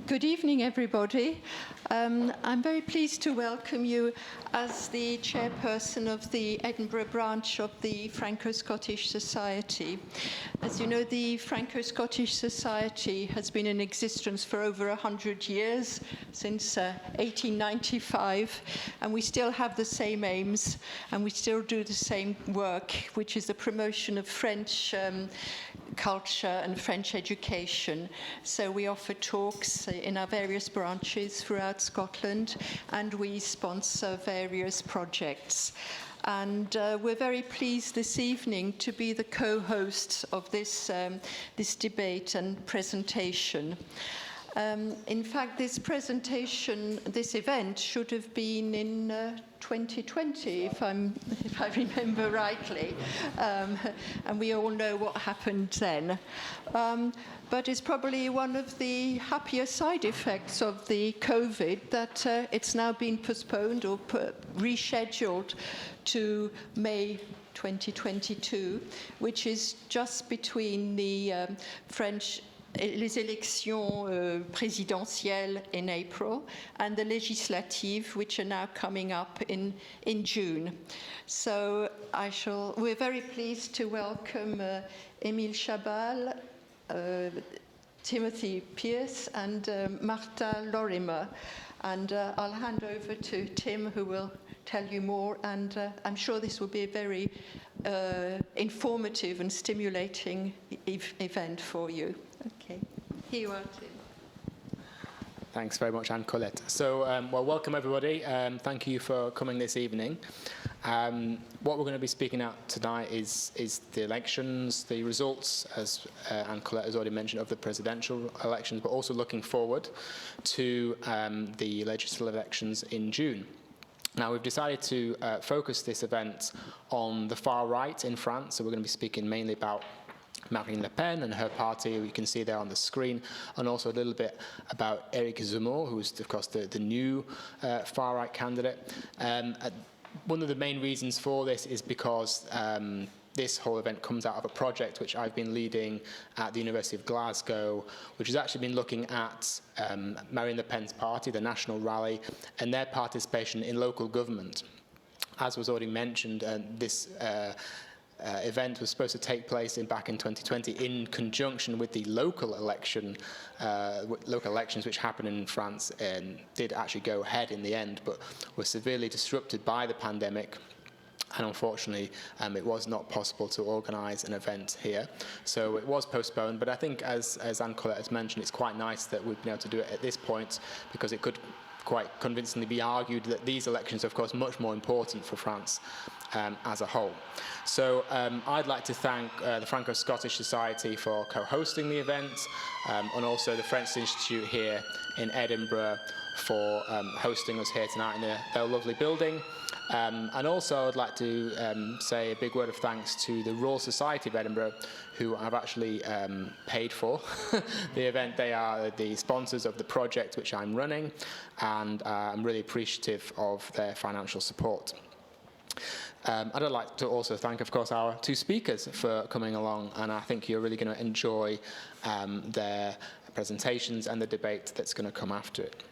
Good evening, everybody. I'm very pleased to welcome you as the chairperson of the Edinburgh branch of the Franco-Scottish Society. As you know, the Franco-Scottish Society has been in existence for over 100 years, since 1895, and we still have the same aims, and we still do the same work, which is the promotion of French culture and French education. So we offer talks in our various branches throughout Scotland, and we sponsor various projects. And we're very pleased this evening to be the co-hosts of this debate and presentation. In fact, this event should have been in 2020, if I remember rightly, and we all know what happened then. But it's probably one of the happier side effects of the COVID that it's now been postponed or rescheduled to May 2022, which is just between the les élections présidentielles in April and the legislative, which are now coming up in June. So we're very pleased to welcome Emile Chabal, Timothy Pearce, and Marta Lorimer. And I'll hand over to Tim, who will tell you more, and I'm sure this will be a very informative and stimulating event for you. Okay, here you are, Tim. Thanks very much, Anne-Colette. So, well, welcome everybody. Thank you for coming this evening. What we're going to be speaking out tonight is the elections, the results, as Anne-Colette has already mentioned, of the presidential elections, but also looking forward to the legislative elections in June. Now, we've decided to focus this event on the far right in France, so we're going to be speaking mainly about Marine Le Pen and her party, you can see there on the screen, and also a little bit about Éric Zemmour, who's, of course, the new far-right candidate. One of the main reasons for this is because this whole event comes out of a project which I've been leading at the University of Glasgow, which has actually been looking at Marine Le Pen's party, the National Rally, and their participation in local government. As was already mentioned, this event was supposed to take place back in 2020 in conjunction with the local elections which happened in France and did actually go ahead in the end, but were severely disrupted by the pandemic. And unfortunately, it was not possible to organise an event here. So it was postponed, but I think, as Anne-Colette has mentioned, it's quite nice that we've been able to do it at this point, because it could quite convincingly be argued that these elections are, of course, much more important for France as a whole. So I'd like to thank the Franco-Scottish Society for co-hosting the event, and also the French Institute here in Edinburgh for hosting us here tonight in their lovely building. And also I'd like to say a big word of thanks to the Royal Society of Edinburgh, who have actually paid for the event. They are the sponsors of the project which I'm running, and I'm really appreciative of their financial support. I'd like to also thank, of course, our two speakers for coming along, and I think you're really going to enjoy their presentations and the debate that's going to come after it.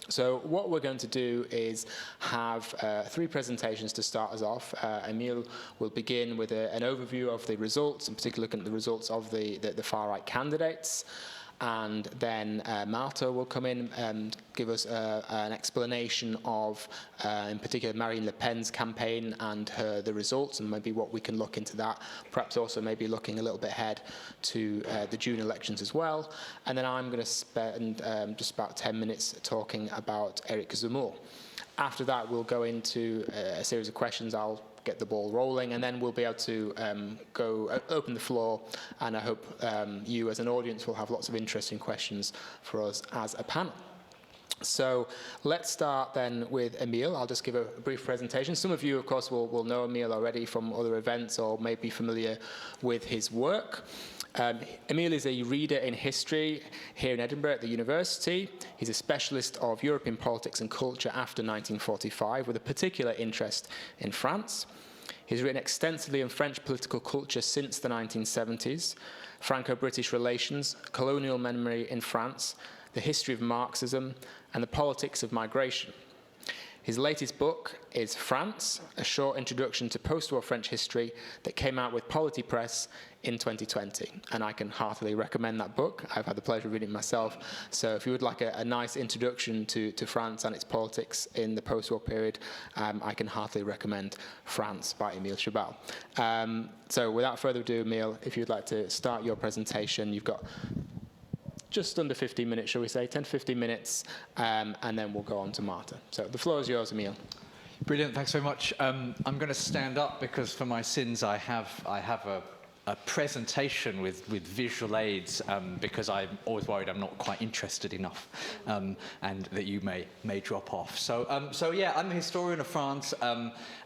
So what we're going to do is have three presentations to start us off. Emile will begin with an overview of the results, in particular looking at the results of the far-right candidates. And then Marta will come in and give us an explanation of, in particular, Marine Le Pen's campaign and the results, and maybe what we can look into that. Perhaps also maybe looking a little bit ahead to the June elections as well. And then I'm going to spend just about 10 minutes talking about Éric Zemmour. After that, we'll go into a series of questions. I'll get the ball rolling, and then we'll be able to open the floor, and I hope you as an audience will have lots of interesting questions for us as a panel. So let's start then with Emile. I'll just give a brief presentation. Some of you, of course, will know Emile already from other events or may be familiar with his work. Emile is a reader in history here in Edinburgh at the university. He's a specialist of European politics and culture after 1945, with a particular interest in France. He's written extensively on French political culture since the 1970s, Franco-British relations, colonial memory in France, the history of Marxism, and the politics of migration. His latest book is France, a short introduction to post-war French history that came out with Polity Press in 2020. And I can heartily recommend that book. I've had the pleasure of reading it myself. So if you would like a nice introduction to France and its politics in the post-war period, I can heartily recommend France by Emile Chabal. So without further ado, Emile, if you'd like to start your presentation, you've got just under 15 minutes, shall we say, 10 to 15 minutes, and then we'll go on to Marta. So the floor is yours, Emile. Brilliant, thanks very much. I'm going to stand up because for my sins I have a presentation with visual aids because I'm always worried I'm not quite interested enough and that you may drop off. So yeah, I'm a historian of France,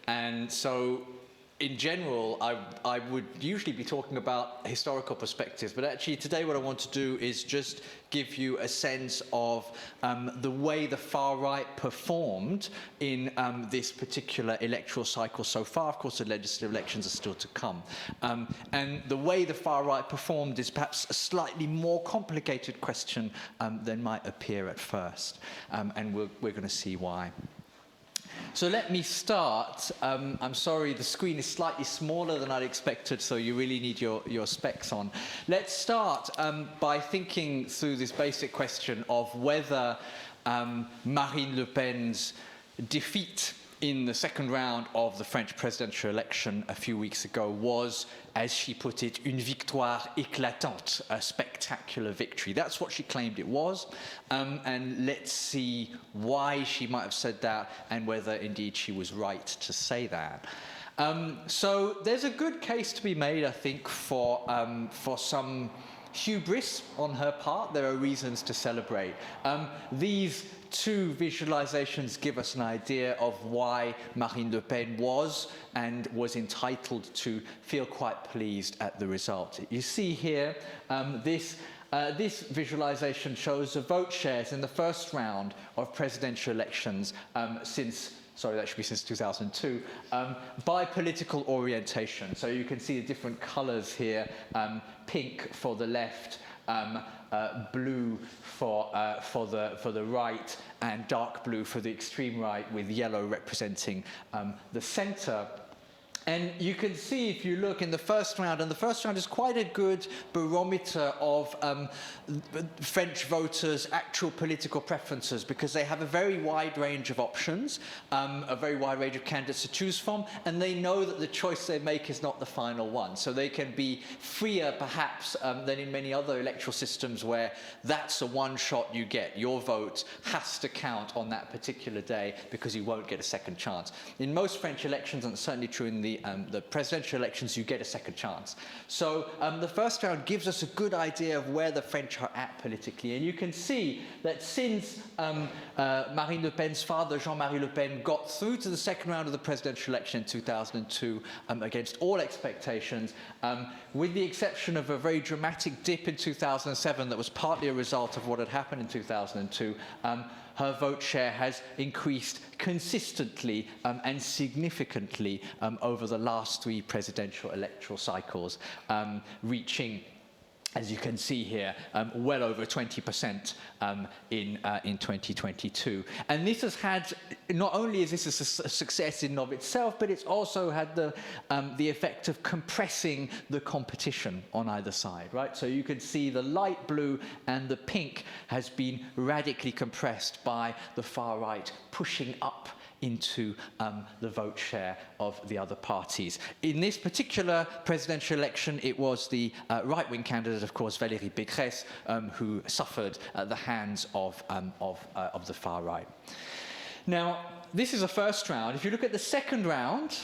and so in general, I would usually be talking about historical perspectives, but actually today what I want to do is just give you a sense of the way the far right performed in this particular electoral cycle so far. Of course, the legislative elections are still to come. And the way the far right performed is perhaps a slightly more complicated question than might appear at first. And we're going to see why. So let me start. I'm sorry, the screen is slightly smaller than I'd expected, so you really need your specs on. Let's start by thinking through this basic question of whether Marine Le Pen's defeat in the second round of the French presidential election a few weeks ago was, as she put it, une victoire éclatante, a spectacular victory. That's what she claimed it was, and let's see why she might have said that and whether indeed she was right to say that. So there's a good case to be made, I think, for some hubris on her part. There are reasons to celebrate. These two visualizations give us an idea of why Marine Le Pen was entitled to feel quite pleased at the result. You see here, this visualization shows the vote shares in the first round of presidential elections since 2002, by political orientation. So you can see the different colors here, pink for the left, blue for the right, and dark blue for the extreme right, with yellow representing the center. And you can see, if you look in the first round, and the first round is quite a good barometer of French voters' actual political preferences, because they have a very wide range of options, a very wide range of candidates to choose from, and they know that the choice they make is not the final one. So they can be freer, perhaps, than in many other electoral systems where that's a one shot you get. Your vote has to count on that particular day because you won't get a second chance. In most French elections, and it's certainly true in the presidential elections, you get a second chance. So the first round gives us a good idea of where the French are at politically. And you can see that since Marine Le Pen's father, Jean-Marie Le Pen, got through to the second round of the presidential election in 2002 against all expectations, with the exception of a very dramatic dip in 2007 that was partly a result of what had happened in 2002, her vote share has increased consistently and significantly over the last three presidential electoral cycles, reaching, as you can see here, well over 20% in 2022. And this has had, not only is this a success in and of itself, but it's also had the effect of compressing the competition on either side, right? So you can see the light blue and the pink has been radically compressed by the far right pushing up into the vote share of the other parties. In this particular presidential election, it was the right-wing candidate, of course, Valérie Pécresse, who suffered at the hands of the far right. Now, this is a first round. If you look at the second round,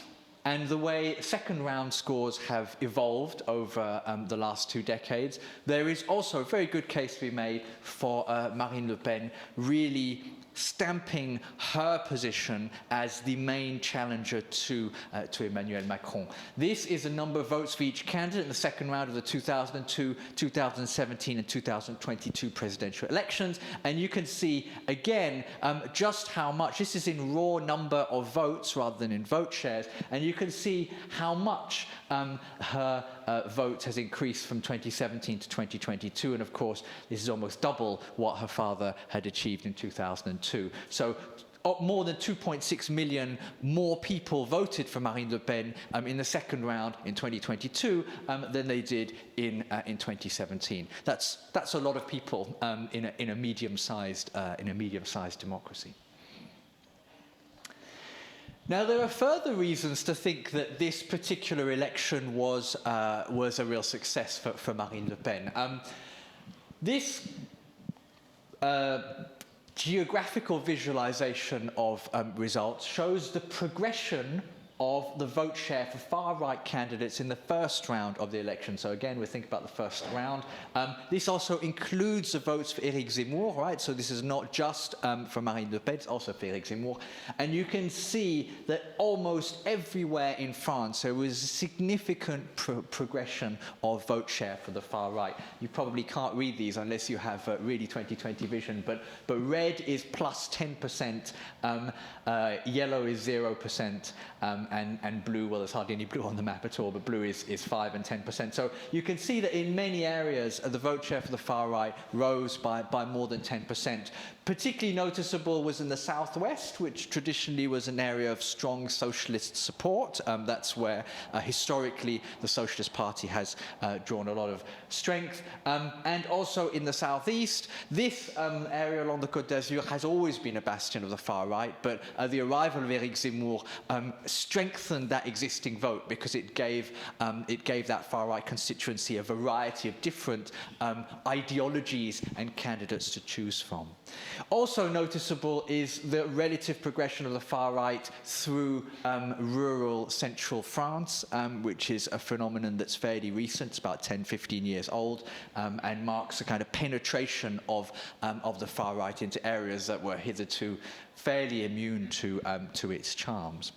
and the way second round scores have evolved over the last 2 decades, there is also a very good case to be made for Marine Le Pen really stamping her position as the main challenger to Emmanuel Macron. This is a number of votes for each candidate in the second round of the 2002, 2017 and 2022 presidential elections. And you can see, again, just how much, this is in raw number of votes rather than in vote shares, and you can see how much her vote has increased from 2017 to 2022, and of course, this is almost double what her father had achieved in 2002. So more than 2.6 million more people voted for Marine Le Pen in the second round in 2022 than they did in 2017. That's a lot of people in a medium-sized democracy. Now, there are further reasons to think that this particular election was a real success for Marine Le Pen. This geographical visualization of results shows the progression of the vote share for far-right candidates in the first round of the election. So again, we think about the first round. This also includes the votes for Éric Zemmour, right? So this is not just for Marine Le Pen, it's also for Éric Zemmour. And you can see that almost everywhere in France, there was a significant progression of vote share for the far right. You probably can't read these unless you have really 20/20 vision, but red is plus 10%, yellow is 0%, and blue, well, there's hardly any blue on the map at all, but blue is 5 and 10%. So you can see that in many areas, the vote share for the far right rose by more than 10%. Particularly noticeable was in the southwest, which traditionally was an area of strong socialist support. That's where historically the Socialist Party has drawn a lot of strength. And also in the southeast, this area along the Côte d'Azur has always been a bastion of the far right, but the arrival of Éric Zemmour strengthened that existing vote because it gave that far right constituency a variety of different ideologies and candidates to choose from. Also noticeable is the relative progression of the far right through rural central France, which is a phenomenon that's fairly recent. It's about 10, 15 years old, and marks a kind of penetration of the far right into areas that were hitherto fairly immune to its charms.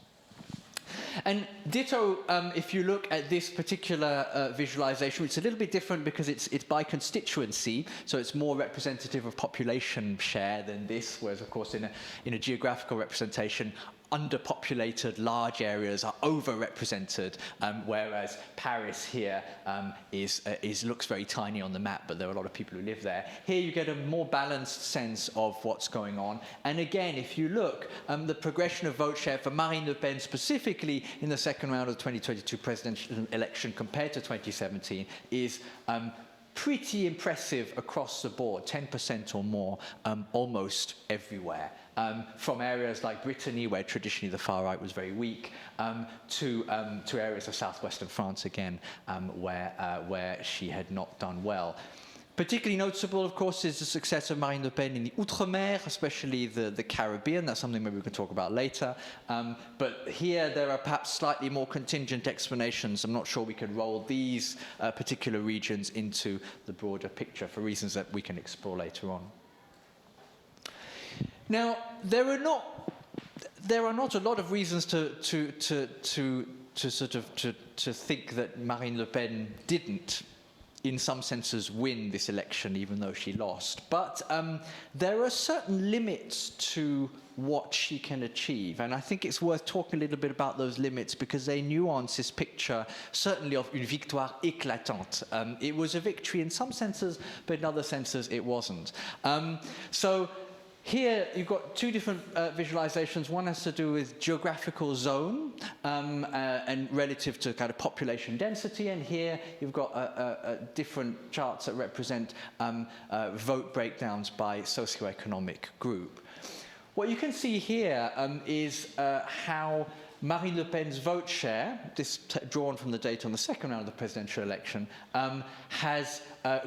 And ditto, if you look at this particular visualization, it's a little bit different because it's by constituency, so it's more representative of population share than this, whereas, of course, in a geographical representation, underpopulated large areas are overrepresented, whereas Paris here looks very tiny on the map, but there are a lot of people who live there. Here you get a more balanced sense of what's going on. And again, if you look, the progression of vote share for Marine Le Pen specifically in the second round of the 2022 presidential election compared to 2017 is pretty impressive across the board, 10% or more, almost everywhere. From areas like Brittany, where traditionally the far right was very weak, to areas of southwestern France again, where she had not done well. Particularly noticeable, of course, is the success of Marine Le Pen in the Outre-mer, especially the Caribbean. That's something maybe we can talk about later. But here there are perhaps slightly more contingent explanations. I'm not sure we can roll these particular regions into the broader picture for reasons that we can explore later on. Now, there are not a lot of reasons to think that Marine Le Pen didn't, in some senses, win this election, even though she lost. But there are certain limits to what she can achieve. And I think it's worth talking a little bit about those limits because they nuance this picture, certainly of une victoire éclatante. It was a victory in some senses, but in other senses it wasn't. So here you've got two different visualizations. One has to do with geographical zone and relative to kind of population density. And here you've got different charts that represent vote breakdowns by socioeconomic group. What you can see here is how Marine Le Pen's vote share, drawn from the data on the second round of the presidential election, has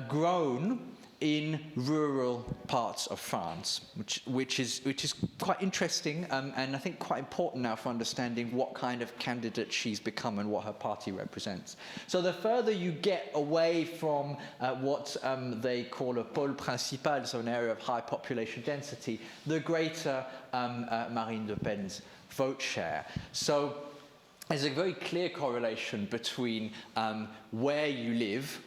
grown in rural parts of France, which is quite interesting and I think quite important now for understanding what kind of candidate she's become and what her party represents. So the further you get away from what they call a pôle principal, so an area of high population density, the greater Marine Le Pen's vote share. So there's a very clear correlation between where you live,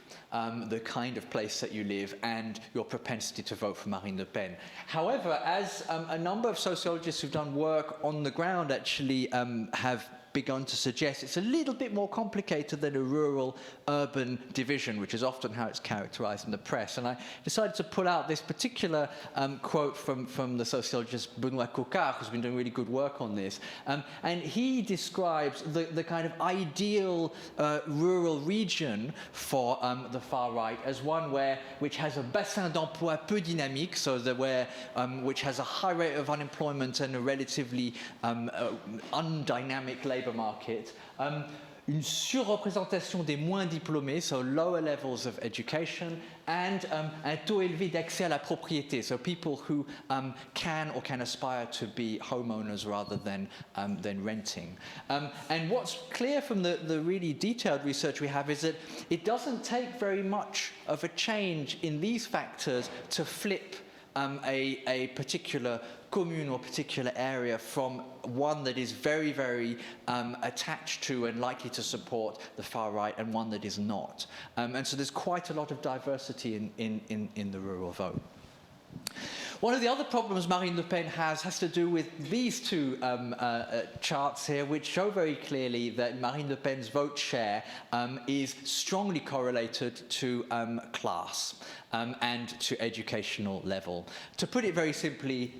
the kind of place that you live, and your propensity to vote for Marine Le Pen. However, as a number of sociologists who've done work on the ground actually have begun to suggest, it's a little bit more complicated than a rural-urban division, which is often how it's characterized in the press. And I decided to pull out this particular quote from the sociologist Benoît Coquart, who's been doing really good work on this. And he describes the kind of ideal rural region for the far right as one which has a bassin d'emploi peu dynamique, so which has a high rate of unemployment and a relatively undynamic labor market, une surreprésentation des moins diplômés, so lower levels of education, and un taux élevé d'accès à la propriété, so people who can aspire to be homeowners rather than renting. And what's clear from the really detailed research we have is that it doesn't take very much of a change in these factors to flip a particular commune or particular area from one that is very, very attached to and likely to support the far right and one that is not. And so there's quite a lot of diversity in the rural vote. One of the other problems Marine Le Pen has to do with these two charts here, which show very clearly that Marine Le Pen's vote share is strongly correlated to class and to educational level. To put it very simply,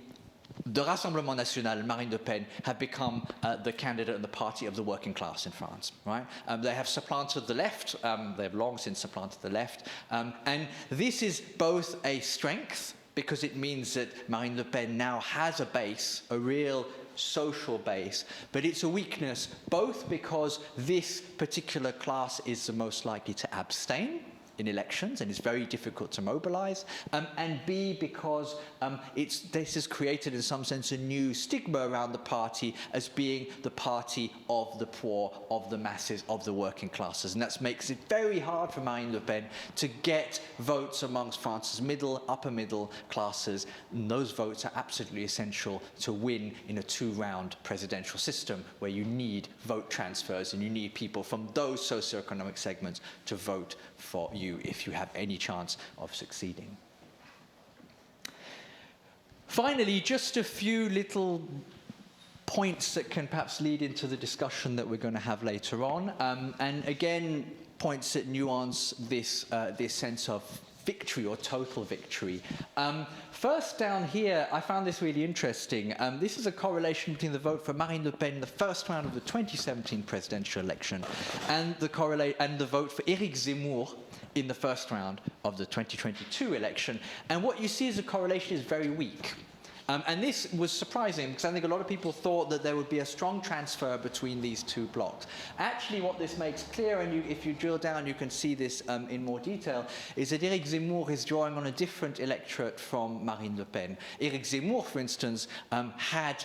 the Rassemblement National and Marine Le Pen have become the candidate and the party of the working class in France, right? They have supplanted the left, they have long since supplanted the left, and this is both a strength, because it means that Marine Le Pen now has a base, a real social base, but it's a weakness both because this particular class is the most likely to abstain in elections and it's very difficult to mobilize, and B, because this has created in some sense a new stigma around the party as being the party of the poor, of the masses, of the working classes, and that makes it very hard for Marine Le Pen to get votes amongst France's upper middle classes, and those votes are absolutely essential to win in a two-round presidential system where you need vote transfers and you need people from those socioeconomic segments to vote for you if you have any chance of succeeding. Finally, just a few little points that can perhaps lead into the discussion that we're going to have later on, and again, points that nuance this sense of victory or total victory. First, down here, I found this really interesting. This is a correlation between the vote for Marine Le Pen in the first round of the 2017 presidential election and the vote for Éric Zemmour in the first round of the 2022 election. And what you see is the correlation is very weak. And this was surprising because I think a lot of people thought that there would be a strong transfer between these two blocks. Actually, what this makes clear, and if you drill down, you can see this in more detail, is that Éric Zemmour is drawing on a different electorate from Marine Le Pen. Éric Zemmour, for instance, had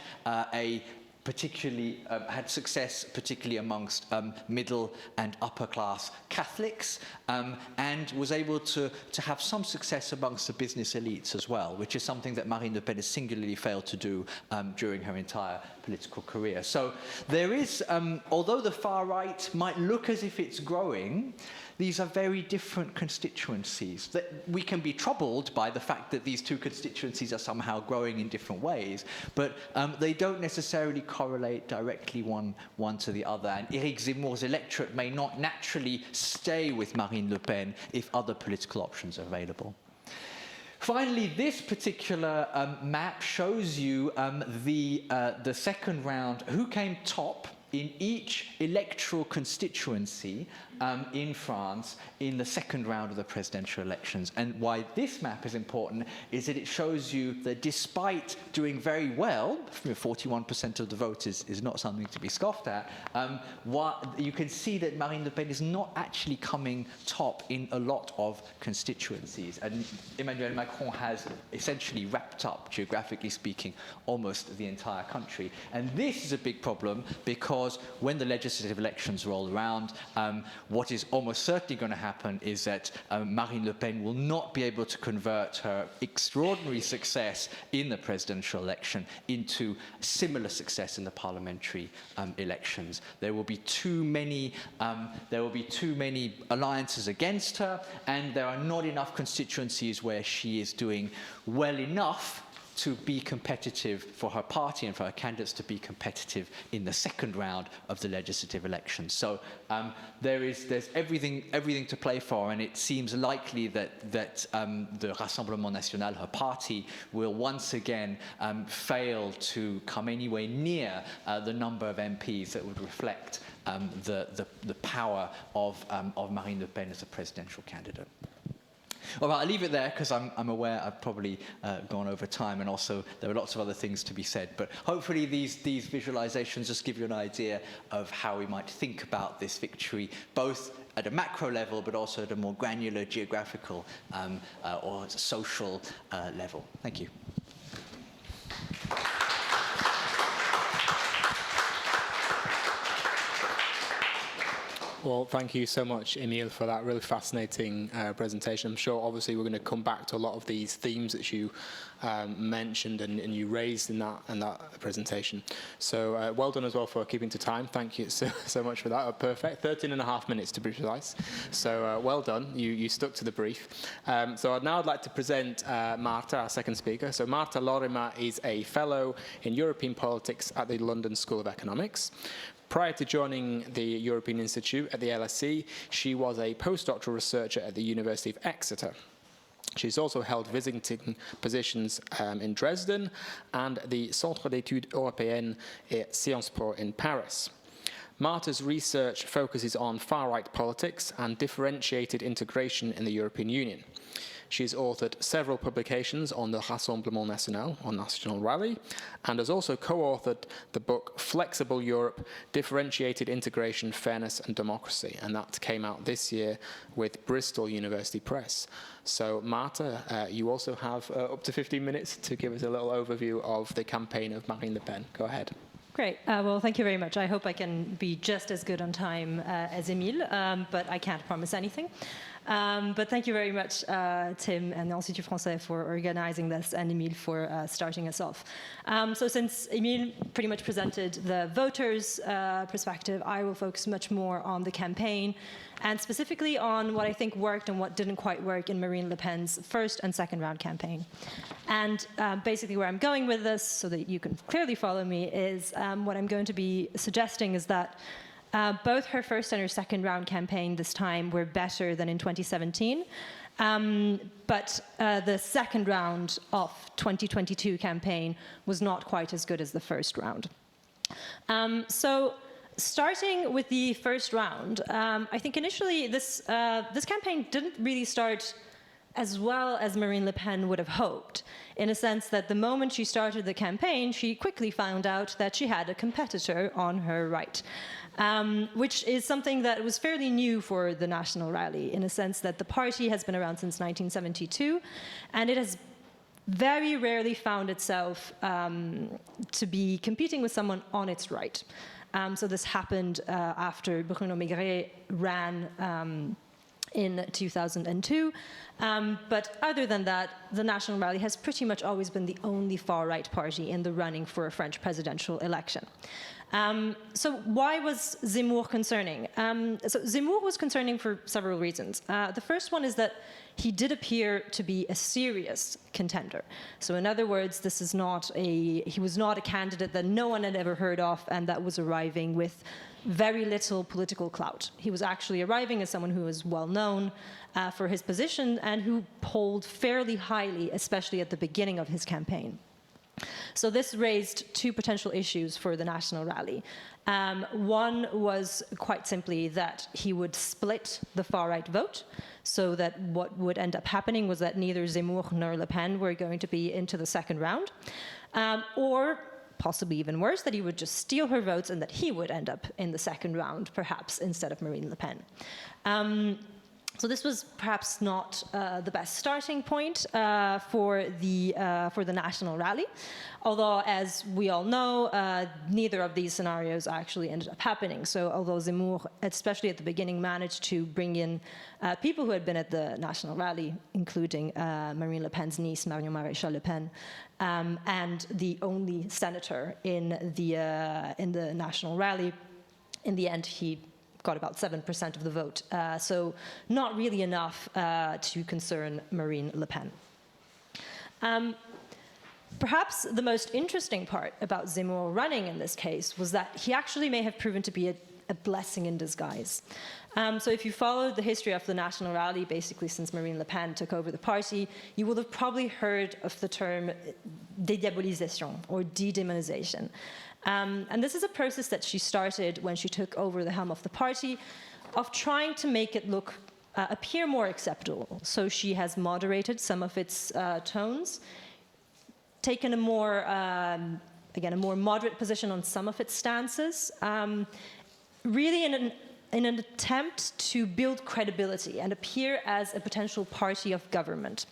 success particularly amongst middle and upper class Catholics, and was able to have some success amongst the business elites as well, which is something that Marine Le Pen has singularly failed to do during her entire political career. So there is, although the far right might look as if it's growing, these are very different constituencies. That we can be troubled by the fact that these two constituencies are somehow growing in different ways, but they don't necessarily correlate directly one to the other. And Éric Zemmour's electorate may not naturally stay with Marine Le Pen if other political options are available. Finally, this particular map shows you the second round, who came top in each electoral constituency in France in the second round of the presidential elections. And why this map is important is that it shows you that despite doing very well, 41% of the vote is not something to be scoffed at, you can see that Marine Le Pen is not actually coming top in a lot of constituencies. And Emmanuel Macron has essentially wrapped up, geographically speaking, almost the entire country. And this is a big problem because when the legislative elections roll around, what is almost certainly going to happen is that Marine Le Pen will not be able to convert her extraordinary success in the presidential election into similar success in the parliamentary elections. There will be too many alliances against her, and there are not enough constituencies where she is doing well enough to be competitive for her party and for her candidates to be competitive in the second round of the legislative elections. So there's everything to play for, and it seems likely that the Rassemblement National, her party, will once again fail to come anywhere near the number of MPs that would reflect the power of Marine Le Pen as a presidential candidate. All right, I'll leave it there because I'm aware I've probably gone over time, and also there are lots of other things to be said. But hopefully these visualizations just give you an idea of how we might think about this victory, both at a macro level, but also at a more granular geographical or social level. Thank you. Well, thank you so much, Emile, for that really fascinating presentation. I'm sure, obviously, we're going to come back to a lot of these themes that you mentioned and you raised in that presentation. So well done as well for keeping to time. Thank you so much for that. Perfect. 13.5 minutes to be precise. So well done. You stuck to the brief. So now I'd like to present Marta, our second speaker. So Marta Lorimer is a fellow in European politics at the London School of Economics. Prior to joining the European Institute at the LSE, she was a postdoctoral researcher at the University of Exeter. She's also held visiting positions in Dresden and the Centre d'études européennes et Sciences Po in Paris. Marta's research focuses on far-right politics and differentiated integration in the European Union. She's authored several publications on the Rassemblement National, or National Rally, and has also co-authored the book Flexible Europe, Differentiated Integration, Fairness and Democracy, and that came out this year with Bristol University Press. So Marta, you also have up to 15 minutes to give us a little overview of the campaign of Marine Le Pen. Go ahead. Great. Well, thank you very much. I hope I can be just as good on time as Emile, but I can't promise anything. But thank you very much, Tim and the Institut Français for organizing this, and Emile for starting us off. So since Emile pretty much presented the voters' perspective, I will focus much more on the campaign, and specifically on what I think worked and what didn't quite work in Marine Le Pen's first and second round campaign. And basically where I'm going with this, so that you can clearly follow me, is what I'm going to be suggesting is that both her first and her second round campaign this time were better than in 2017, but the second round of 2022 campaign was not quite as good as the first round. So starting with the first round, I think initially this campaign didn't really start as well as Marine Le Pen would have hoped, in a sense that the moment she started the campaign, she quickly found out that she had a competitor on her right. Which is something that was fairly new for the National Rally, in a sense that the party has been around since 1972, and it has very rarely found itself to be competing with someone on its right. So this happened after Bruno Maigret ran in 2002. But other than that, the National Rally has pretty much always been the only far-right party in the running for a French presidential election. So why was Zemmour concerning? So Zemmour was concerning for several reasons. The first one is that he did appear to be a serious contender. So in other words, he was not a candidate that no one had ever heard of and that was arriving with very little political clout. He was actually arriving as someone who was well known for his position and who polled fairly highly, especially at the beginning of his campaign. So this raised two potential issues for the National Rally. One was quite simply that he would split the far-right vote, so that what would end up happening was that neither Zemmour nor Le Pen were going to be into the second round, or possibly even worse, that he would just steal her votes and that he would end up in the second round, perhaps, instead of Marine Le Pen. So this was perhaps not the best starting point for the national rally, although, as we all know, neither of these scenarios actually ended up happening. So although Zemmour, especially at the beginning, managed to bring in people who had been at the national rally, including Marine Le Pen's niece, Marion Maréchal Le Pen, and the only senator in the national rally, in the end he got about 7% of the vote, so not really enough to concern Marine Le Pen. Perhaps the most interesting part about Zemmour running in this case was that he actually may have proven to be a blessing in disguise. So if you followed the history of the National Rally, basically since Marine Le Pen took over the party, you will have probably heard of the term dédiabolisation, or de-demonization. And this is a process that she started when she took over the helm of the party, of trying to make it appear more acceptable. So she has moderated some of its tones, taken a more moderate position on some of its stances, really in an attempt to build credibility and appear as a potential party of government.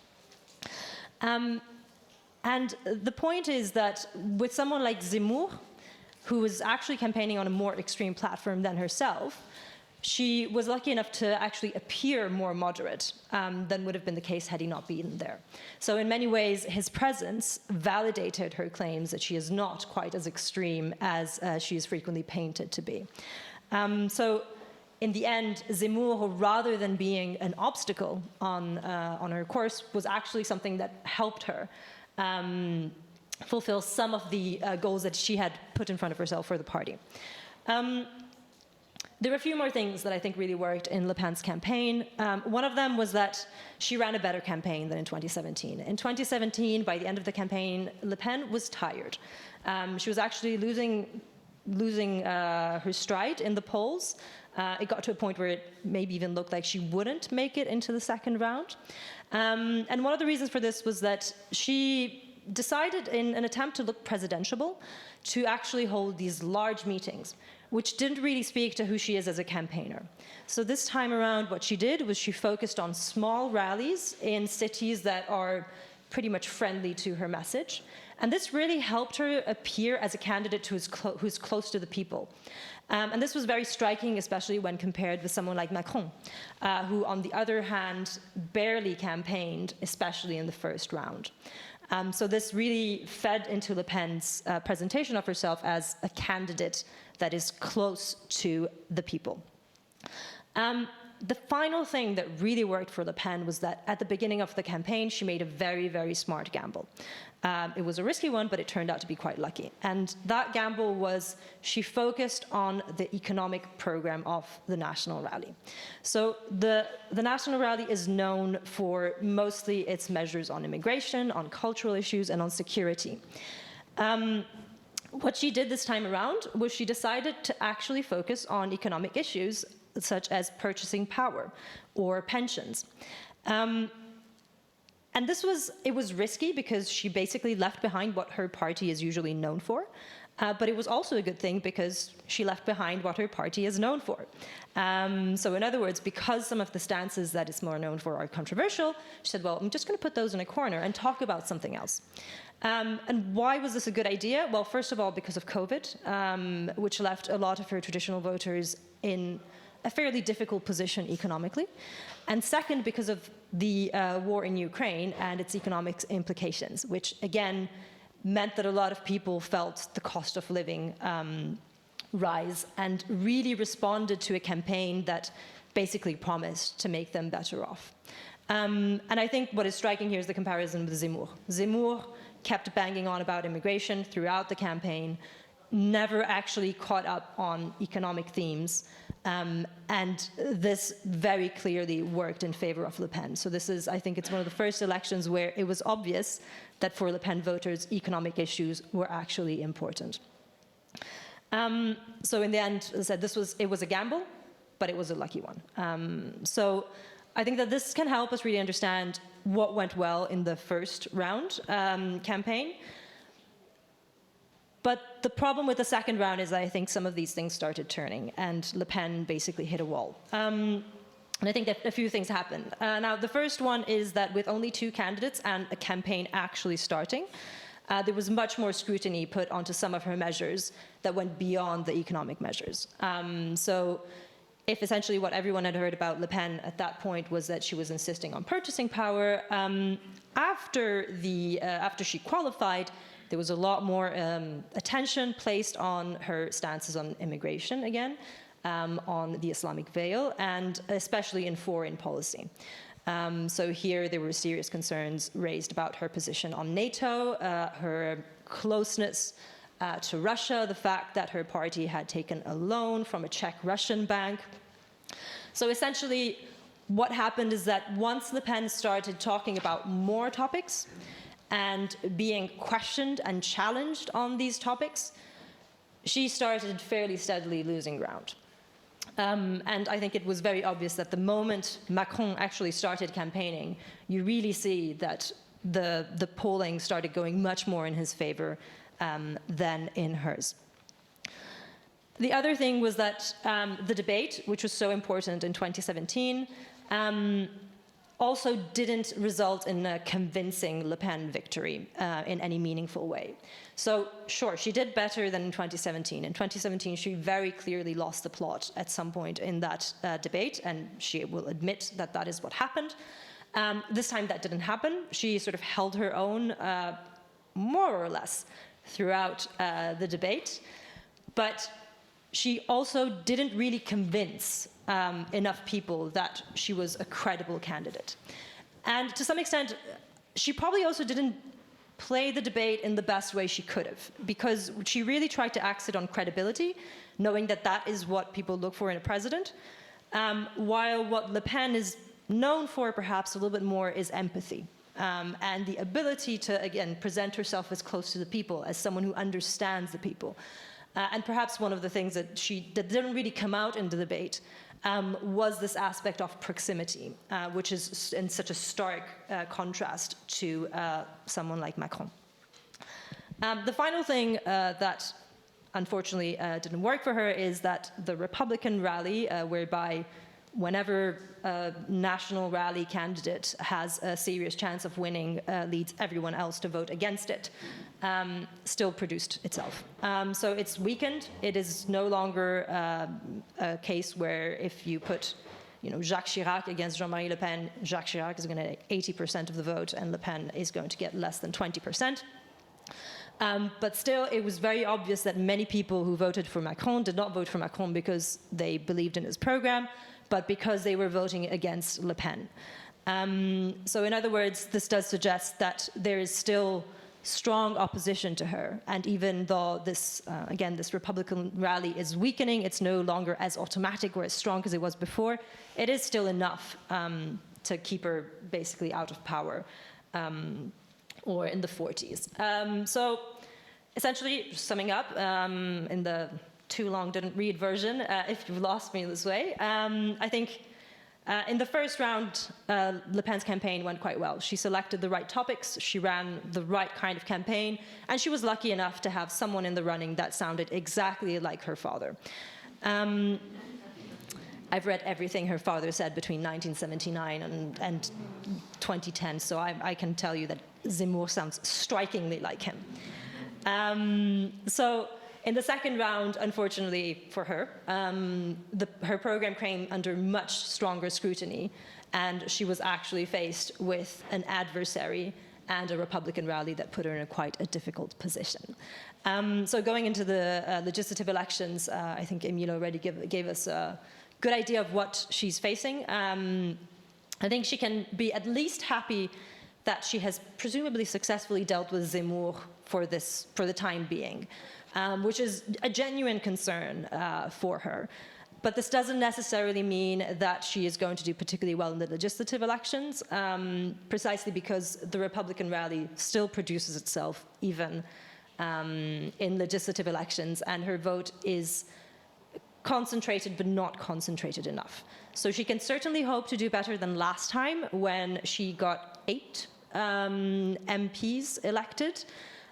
And the point is that with someone like Zemmour, who was actually campaigning on a more extreme platform than herself, she was lucky enough to actually appear more moderate than would have been the case had he not been there. So in many ways, his presence validated her claims that she is not quite as extreme as she is frequently painted to be. So in the end, Zemmour, rather than being an obstacle on her course, was actually something that helped her fulfill some of the goals that she had put in front of herself for the party. There were a few more things that I think really worked in Le Pen's campaign. One of them was that she ran a better campaign than in 2017. In 2017, by the end of the campaign, Le Pen was tired. She was actually losing her stride in the polls. It got to a point where it maybe even looked like she wouldn't make it into the second round. And one of the reasons for this was that she decided, in an attempt to look presidential, to actually hold these large meetings, which didn't really speak to who she is as a campaigner. So this time around, what she did was she focused on small rallies in cities that are pretty much friendly to her message. And this really helped her appear as a candidate who's close to the people. And this was very striking, especially when compared with someone like Macron, who, on the other hand, barely campaigned, especially in the first round. So this really fed into Le Pen's presentation of herself as a candidate that is close to the people. The final thing that really worked for Le Pen was that at the beginning of the campaign, she made a very, very smart gamble. It was a risky one, but it turned out to be quite lucky. And that gamble was she focused on the economic program of the National Rally. So the National Rally is known for mostly its measures on immigration, on cultural issues, and on security. What she did this time around was she decided to actually focus on economic issues such as purchasing power or pensions. And it was risky because she basically left behind what her party is usually known for. But it was also a good thing because she left behind what her party is known for. So in other words, because some of the stances that it's more known for are controversial, she said, well, I'm just going to put those in a corner and talk about something else. And why was this a good idea? Well, first of all, because of COVID, which left a lot of her traditional voters in a fairly difficult position economically. And second, because of the war in Ukraine and its economic implications, which again meant that a lot of people felt the cost of living rise and really responded to a campaign that basically promised to make them better off. And I think what is striking here is the comparison with Zemmour. Zemmour kept banging on about immigration throughout the campaign, never actually caught up on economic themes, and this very clearly worked in favor of Le Pen. So this is, I think it's one of the first elections where it was obvious that for Le Pen voters, economic issues were actually important. So in the end, as I said, it was a gamble, but it was a lucky one. So I think that this can help us really understand what went well in the first round campaign. But the problem with the second round is I think some of these things started turning and Le Pen basically hit a wall. And I think that a few things happened. Now, the first one is that with only 2 candidates and a campaign actually starting, there was much more scrutiny put onto some of her measures that went beyond the economic measures. So if essentially what everyone had heard about Le Pen at that point was that she was insisting on purchasing power, after she qualified, there was a lot more attention placed on her stances on immigration again, on the Islamic veil, and especially in foreign policy. So here there were serious concerns raised about her position on NATO, her closeness to Russia, the fact that her party had taken a loan from a Czech-Russian bank. So essentially, what happened is that once Le Pen started talking about more topics and being questioned and challenged on these topics, she started fairly steadily losing ground. And I think it was very obvious that the moment Macron actually started campaigning, you really see that the polling started going much more in his favor than in hers. The other thing was that the debate, which was so important in 2017, also didn't result in a convincing Le Pen victory in any meaningful way. So sure, she did better than in 2017. In 2017, she very clearly lost the plot at some point in that debate, and she will admit that that is what happened. This time that didn't happen. She sort of held her own more or less throughout the debate, but she also didn't really convince enough people that she was a credible candidate. And to some extent, she probably also didn't play the debate in the best way she could have, because she really tried to axe it on credibility, knowing that that is what people look for in a president, while what Le Pen is known for perhaps a little bit more is empathy. And the ability to, again, present herself as close to the people, as someone who understands the people. And perhaps one of the things that didn't really come out in the debate was this aspect of proximity, which is in such a stark contrast to someone like Macron. The final thing that unfortunately didn't work for her is that the Republican rally, whereby whenever a national rally candidate has a serious chance of winning, leads everyone else to vote against it, still produced itself. So it's weakened. It is no longer a case where if you put Jacques Chirac against Jean-Marie Le Pen, Jacques Chirac is going to get 80% of the vote and Le Pen is going to get less than 20%. But still, it was very obvious that many people who voted for Macron did not vote for Macron because they believed in his program, but because they were voting against Le Pen. So in other words, this does suggest that there is still strong opposition to her. And even though this, again, this Republican rally is weakening, it's no longer as automatic or as strong as it was before, it is still enough to keep her basically out of power, or in the 40s. So essentially, summing up, in the too long didn't read version, if you've lost me this way, I think in the first round, Le Pen's campaign went quite well. She selected the right topics, she ran the right kind of campaign, and she was lucky enough to have someone in the running that sounded exactly like her father. I've read everything her father said between 1979 and 2010, so I can tell you that Zemmour sounds strikingly like him. So in the second round, unfortunately for her, her program came under much stronger scrutiny, and she was actually faced with an adversary and a Republican rally that put her in quite a difficult position. So going into the legislative elections, I think Emile already gave us a good idea of what she's facing. I think she can be at least happy that she has presumably successfully dealt with Zemmour for the time being, which is a genuine concern for her. But this doesn't necessarily mean that she is going to do particularly well in the legislative elections, precisely because the Republican rally still produces itself even in legislative elections, and her vote is concentrated but not concentrated enough. So she can certainly hope to do better than last time when she got 8 MPs elected.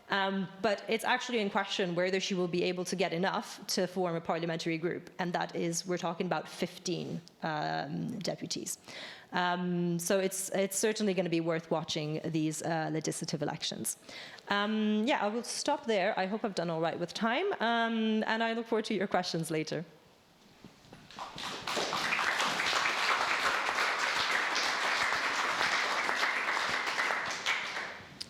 But it's actually in question whether she will be able to get enough to form a parliamentary group, and that is, we're talking about 15 deputies. So it's certainly going to be worth watching these legislative elections. Yeah, I will stop there. I hope I've done all right with time, and I look forward to your questions later.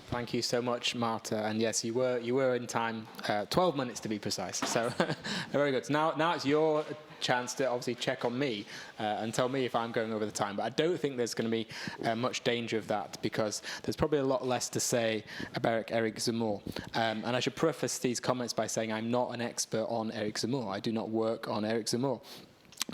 Thank you so much, Marta. And yes, you were in time, 12 minutes to be precise. So very good. So now it's your chance to obviously check on me and tell me if I'm going over the time. But I don't think there's going to be much danger of that, because there's probably a lot less to say about Eric Zemmour. And I should preface these comments by saying I'm not an expert on Eric Zemmour. I do not work on Eric Zemmour.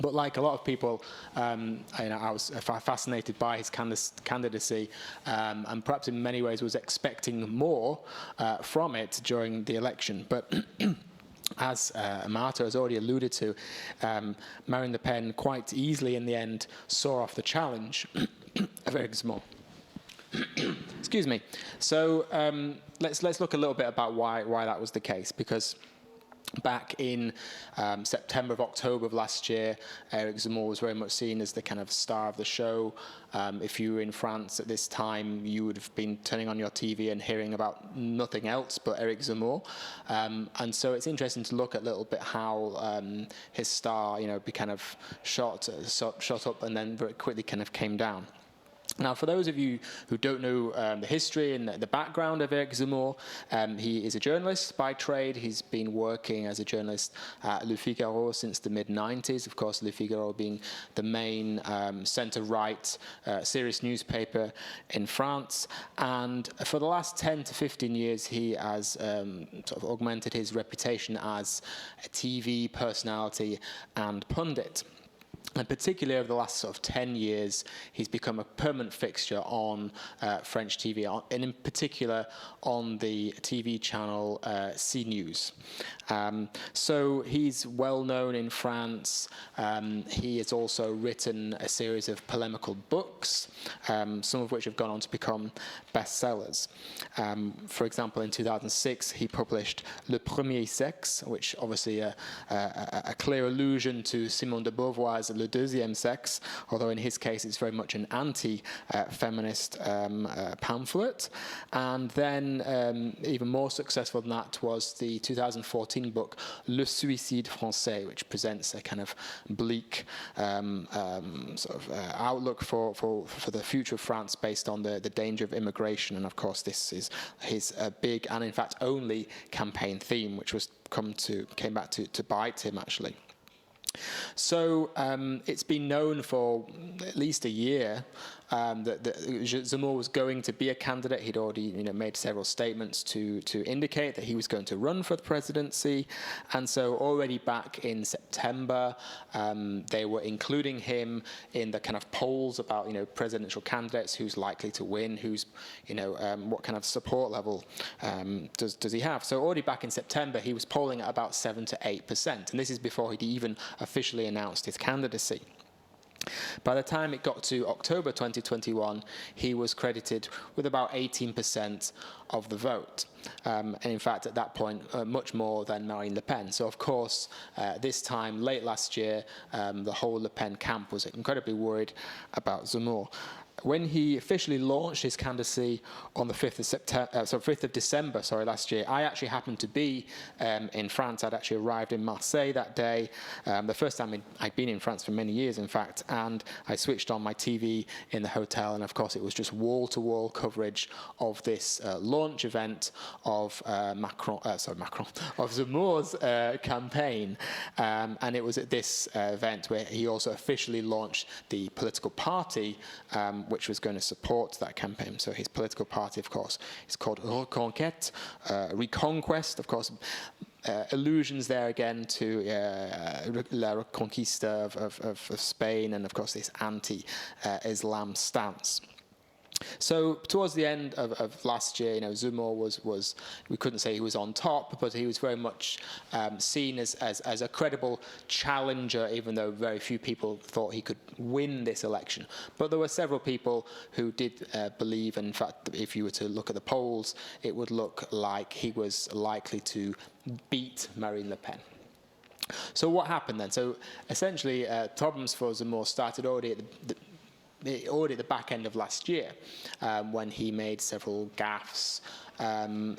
But like a lot of people, I was fascinated by his candidacy, and perhaps in many ways was expecting more from it during the election. But as Marta has already alluded to, Marine Le Pen quite easily in the end saw off the challenge of Eric Zemmour. Excuse me. So let's look a little bit about why that was the case, because back in September, October of last year, Eric Zemmour was very much seen as the kind of star of the show. If you were in France at this time, you would have been turning on your TV and hearing about nothing else but Eric Zemmour. And so it's interesting to look at a little bit how his star, be kind of shot up and then very quickly kind of came down. Now, for those of you who don't know the history and the background of Eric Zemmour, he is a journalist by trade. He's been working as a journalist at Le Figaro since the mid-90s, of course, Le Figaro being the main centre-right serious newspaper in France. And for the last 10 to 15 years, he has sort of augmented his reputation as a TV personality and pundit. And particularly over the last sort of 10 years, he's become a permanent fixture on French TV, and in particular on the TV channel CNews. So he's well known in France. He has also written a series of polemical books, some of which have gone on to become bestsellers. For example, in 2006, he published Le Premier Sexe, which obviously a clear allusion to Simone de Beauvoir's Le Deuxième Sexe, although in his case it's very much an anti-feminist pamphlet. And then even more successful than that was the 2014 book Le Suicide Français, which presents a kind of bleak outlook for the future of France based on the danger of immigration. And of course this is his big and in fact only campaign theme, which was came back to bite him actually. So it's been known for at least a year that Zemmour was going to be a candidate. He'd already made several statements to indicate that he was going to run for the presidency. And so already back in September, they were including him in the kind of polls about presidential candidates, who's likely to win, who's what kind of support level does he have. So already back in September, he was polling at about 7 to 8%. And this is before he'd even officially announced his candidacy. By the time it got to October 2021, he was credited with about 18% of the vote. And in fact, at that point, much more than Marine Le Pen. So, of course, this time, late last year, the whole Le Pen camp was incredibly worried about Zemmour. When he officially launched his candidacy on the 5th of December last year, I actually happened to be in France. I'd actually arrived in Marseille that day, the first time I'd been in France for many years, in fact, and I switched on my TV in the hotel, and of course it was just wall-to-wall coverage of this launch event of of Zemmour's campaign, and it was at this event where he also officially launched the political party which was going to support that campaign. So his political party, of course, is called Reconquête, Reconquest, of course, allusions there again to La Reconquista of Spain, and of course this anti-Islam stance. So towards the end of last year, Zemmour was we couldn't say he was on top, but he was very much seen as a credible challenger, even though very few people thought he could win this election. But there were several people who did believe, and in fact, if you were to look at the polls, it would look like he was likely to beat Marine Le Pen. So what happened then? So essentially, problems for Zemmour started already at the back end of last year, when he made several gaffes.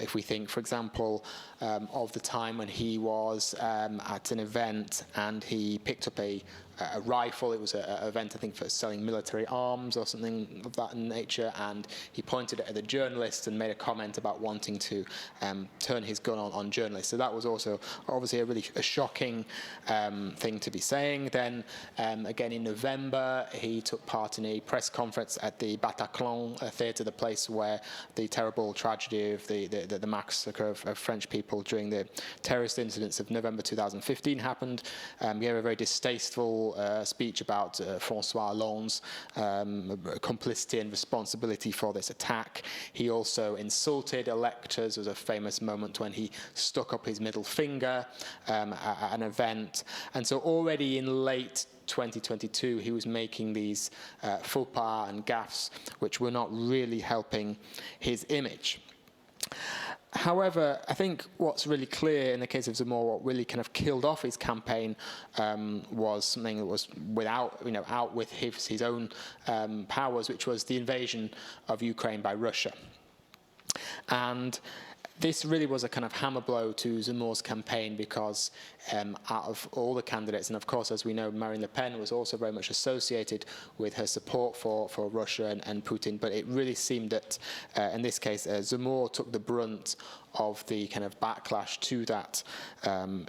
If we think, for example, of the time when he was at an event and he picked up a rifle. It was an event, I think, for selling military arms or something of that nature, and he pointed it at the journalist and made a comment about wanting to turn his gun on journalists. So that was also obviously a shocking thing to be saying. Then again in November, he took part in a press conference at the Bataclan theatre, the place where the terrible tragedy of the massacre of French people during the terrorist incidents of November 2015 happened. He gave a very distasteful speech about François Hollande's complicity and responsibility for this attack. He also insulted electors. There was a famous moment when he stuck up his middle finger at an event. And so already in late 2022, he was making these faux pas and gaffes which were not really helping his image. However, I think what's really clear in the case of Zemmour, what really kind of killed off his campaign was something that was out with his own powers, which was the invasion of Ukraine by Russia. And this really was a kind of hammer blow to Zemmour's campaign because out of all the candidates, and of course, as we know, Marine Le Pen was also very much associated with her support for Russia and Putin, but it really seemed that, in this case, Zemmour took the brunt of the kind of backlash to that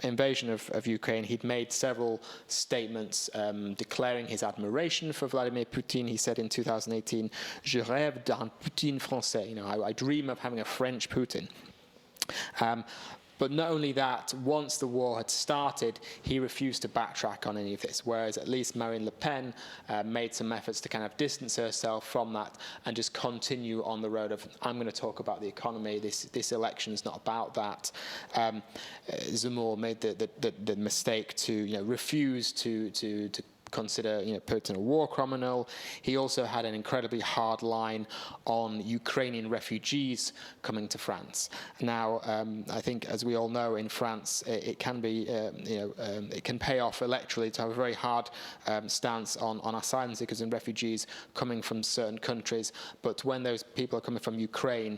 invasion of Ukraine. He'd made several statements declaring his admiration for Vladimir Putin. He said in 2018, "Je rêve d'un Putin français." I dream of having a French Putin. But not only that, once the war had started, he refused to backtrack on any of this, whereas at least Marine Le Pen made some efforts to kind of distance herself from that and just continue on the road of, I'm going to talk about the economy, this election is not about that. Zemmour made the mistake to refuse to consider Putin a war criminal. He also had an incredibly hard line on Ukrainian refugees coming to France. Now, I think, as we all know, in France, it can be, it can pay off electorally to have a very hard stance on asylum seekers and refugees coming from certain countries. But when those people are coming from Ukraine,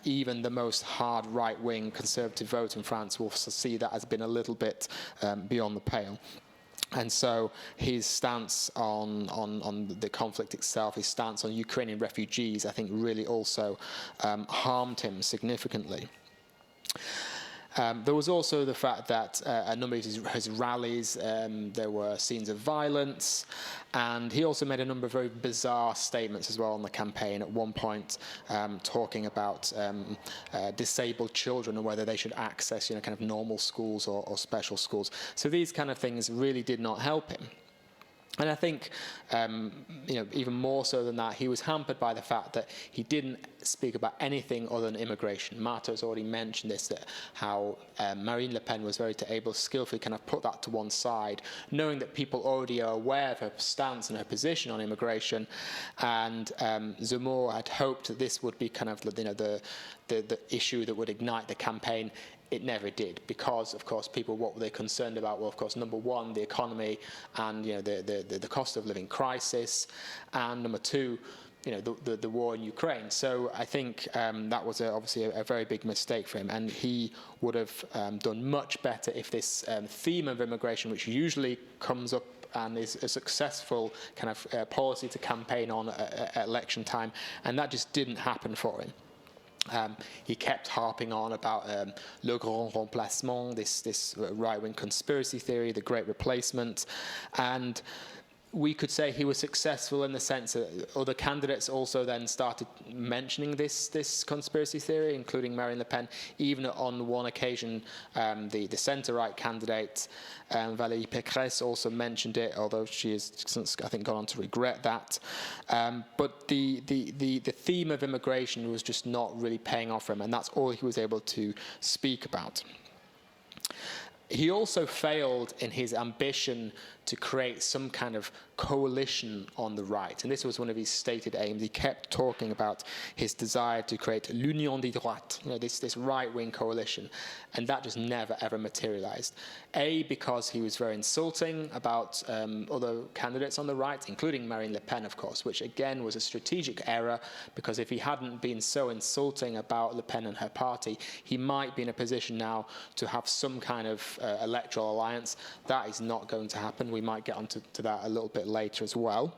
even the most hard right-wing conservative vote in France will see that as been a little bit beyond the pale. And so his stance on the conflict itself, his stance on Ukrainian refugees, I think really also harmed him significantly. There was also the fact that a number of his rallies, there were scenes of violence, and he also made a number of very bizarre statements as well on the campaign. At one point, talking about disabled children and whether they should access, kind of normal schools or special schools. So these kind of things really did not help him. And I think, even more so than that, he was hampered by the fact that he didn't speak about anything other than immigration. Marta has already mentioned this, that how Marine Le Pen was very able to skillfully kind of put that to one side, knowing that people already are aware of her stance and her position on immigration. And Zemmour had hoped that this would be kind of the issue that would ignite the campaign. It never did, because, of course, people, what were they concerned about? Well, of course, number one, the economy and the cost of living crisis, and number two, the war in Ukraine. So I think that was obviously a very big mistake for him, and he would have done much better if this theme of immigration, which usually comes up and is a successful kind of policy to campaign on at election time, and that just didn't happen for him. He kept harping on about le grand remplacement, this right-wing conspiracy theory, the great replacement. And we could say he was successful in the sense that other candidates also then started mentioning this conspiracy theory, including Marine Le Pen. Even on one occasion, the centre-right candidate, Valérie Pécresse, also mentioned it, although she has since, I think, gone on to regret that. But the theme of immigration was just not really paying off for him, and that's all he was able to speak about. He also failed in his ambition to create some kind of coalition on the right. And this was one of his stated aims. He kept talking about his desire to create l'union des droites, this right-wing coalition. And that just never, ever materialized. A, because he was very insulting about other candidates on the right, including Marine Le Pen, of course, which again was a strategic error, because if he hadn't been so insulting about Le Pen and her party, he might be in a position now to have some kind of electoral alliance. That is not going to happen. We might get onto that a little bit later as well.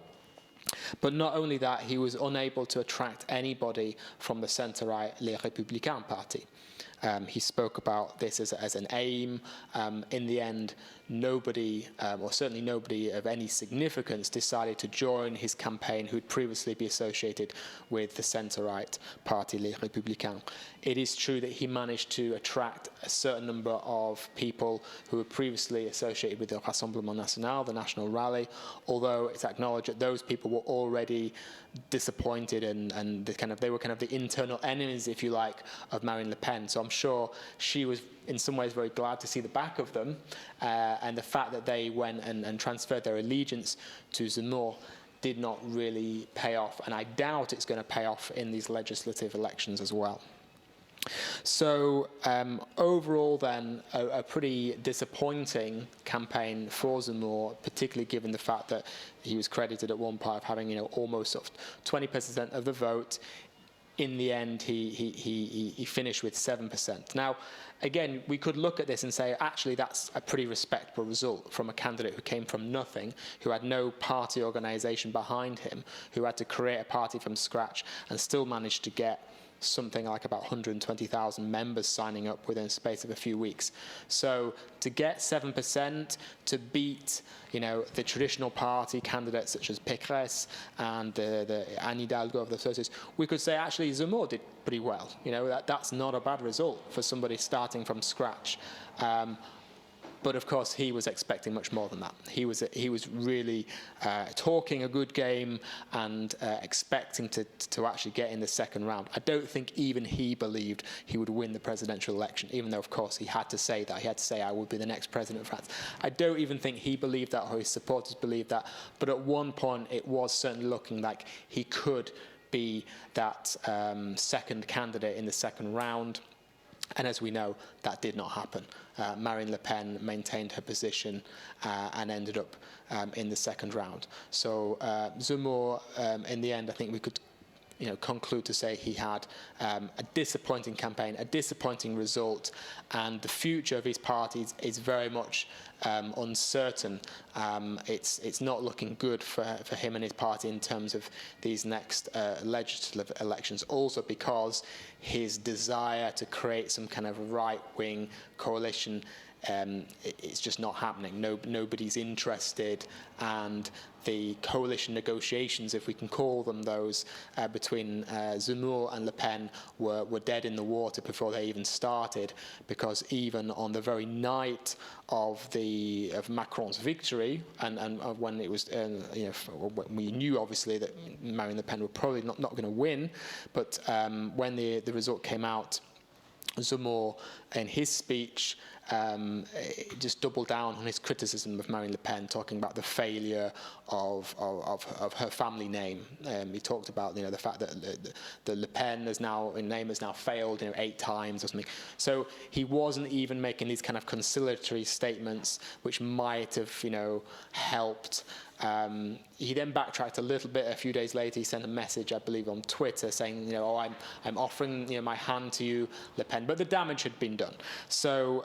But not only that, he was unable to attract anybody from the centre-right Les Républicains party. He spoke about this as an aim. In the end, nobody, or certainly nobody of any significance, decided to join his campaign who'd previously been associated with the centre-right party, Les Républicains. It is true that he managed to attract a certain number of people who were previously associated with the Rassemblement National, the National Rally, although it's acknowledged that those people were already disappointed and they were kind of the internal enemies, if you like, of Marine Le Pen. So I'm sure she was in some ways very glad to see the back of them, and the fact that they went and transferred their allegiance to Zemmour did not really pay off, and I doubt it's going to pay off in these legislative elections as well. So overall then, a pretty disappointing campaign for Zemmour, particularly given the fact that he was credited at one point of having almost sort of 20% of the vote. In the end, he finished with 7%. Now, again, we could look at this and say, actually, that's a pretty respectable result from a candidate who came from nothing, who had no party organisation behind him, who had to create a party from scratch and still managed to get something like about 120,000 members signing up within a space of a few weeks. So to get 7%, to beat, the traditional party candidates such as Pécresse and the Anne Hidalgo of the Socialists, we could say actually Zemmour did pretty well. That's not a bad result for somebody starting from scratch. But of course, he was expecting much more than that. He was really talking a good game and expecting to actually get in the second round. I don't think even he believed he would win the presidential election, even though, of course, he had to say that. He had to say, I would be the next president of France. I don't even think he believed that or his supporters believed that. But at one point, it was certainly looking like he could be that second candidate in the second round. And as we know, that did not happen. Marine Le Pen maintained her position and ended up in the second round. So Zemmour, in the end, I think we could conclude to say he had a disappointing campaign, a disappointing result, and the future of his party is very much uncertain. It's not looking good for him and his party in terms of these next legislative elections, also because his desire to create some kind of right-wing coalition, it's just not happening. Nobody's interested, and the coalition negotiations, if we can call them those, between Zemmour and Le Pen were dead in the water before they even started, because even on the very night of Macron's victory, and when it was, we knew obviously that Marine Le Pen were probably not going to win, but when the result came out, Zemmour, in his speech, just doubled down on his criticism of Marine Le Pen, talking about the failure of her family name. He talked about the fact that the Le Pen name has now failed 8 times or something. So he wasn't even making these kind of conciliatory statements, which might have helped. He then backtracked a little bit. A few days later, he sent a message, I believe, on Twitter saying, I'm offering my hand to you, Le Pen. But the damage had been done. So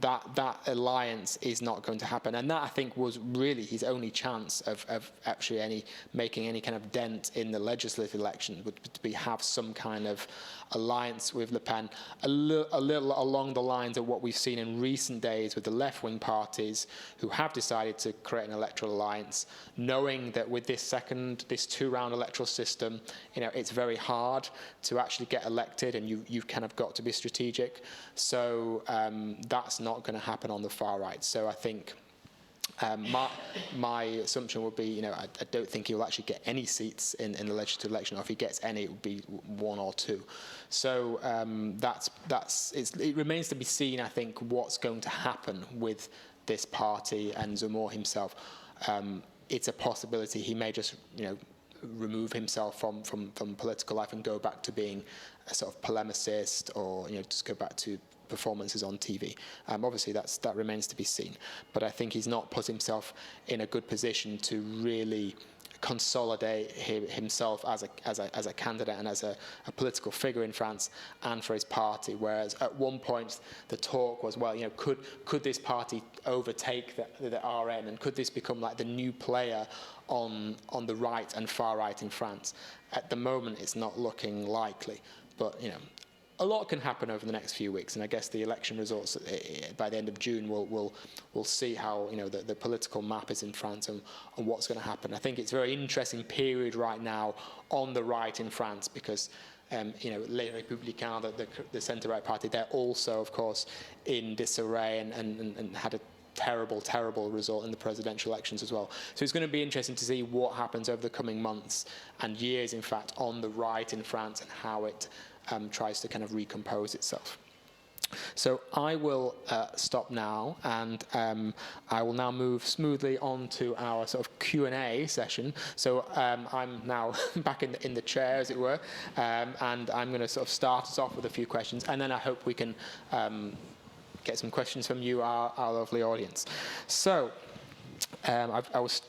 that alliance is not going to happen. And that, I think, was really his only chance of actually making any kind of dent in the legislative election, would have some kind of alliance with Le Pen, a little along the lines of what we've seen in recent days with the left-wing parties who have decided to create an electoral alliance. knowing that with this two-round electoral system, it's very hard to actually get elected, and you've kind of got to be strategic. So that's not going to happen on the far right. So I think my assumption would be, I don't think he'll actually get any seats in the legislative election, or if he gets any, it would be 1 or 2. So it remains to be seen, I think, what's going to happen with this party and Zemmour himself. It's a possibility he may just, remove himself from political life and go back to being a sort of polemicist, or just go back to performances on TV. Obviously, that remains to be seen. But I think he's not put himself in a good position to really consolidate himself as a candidate and as a political figure in France and for his party. Whereas at one point the talk was, well, could this party overtake the RN, and could this become like the new player on the right and far right in France? At the moment, it's not looking likely, but a lot can happen over the next few weeks, and I guess the election results by the end of June will see how the political map is in France and what's going to happen. I think it's a very interesting period right now on the right in France, because Les Républicains, the centre-right party, they're also, of course, in disarray and had a terrible result in the presidential elections as well. So it's going to be interesting to see what happens over the coming months and years, in fact, on the right in France, and how it tries to kind of recompose itself. So I will stop now, and I will now move smoothly on to our sort of Q&A session. So I'm now back in the chair, as it were, and I'm going to sort of start us off with a few questions, and then I hope we can get some questions from you, our lovely audience. So I was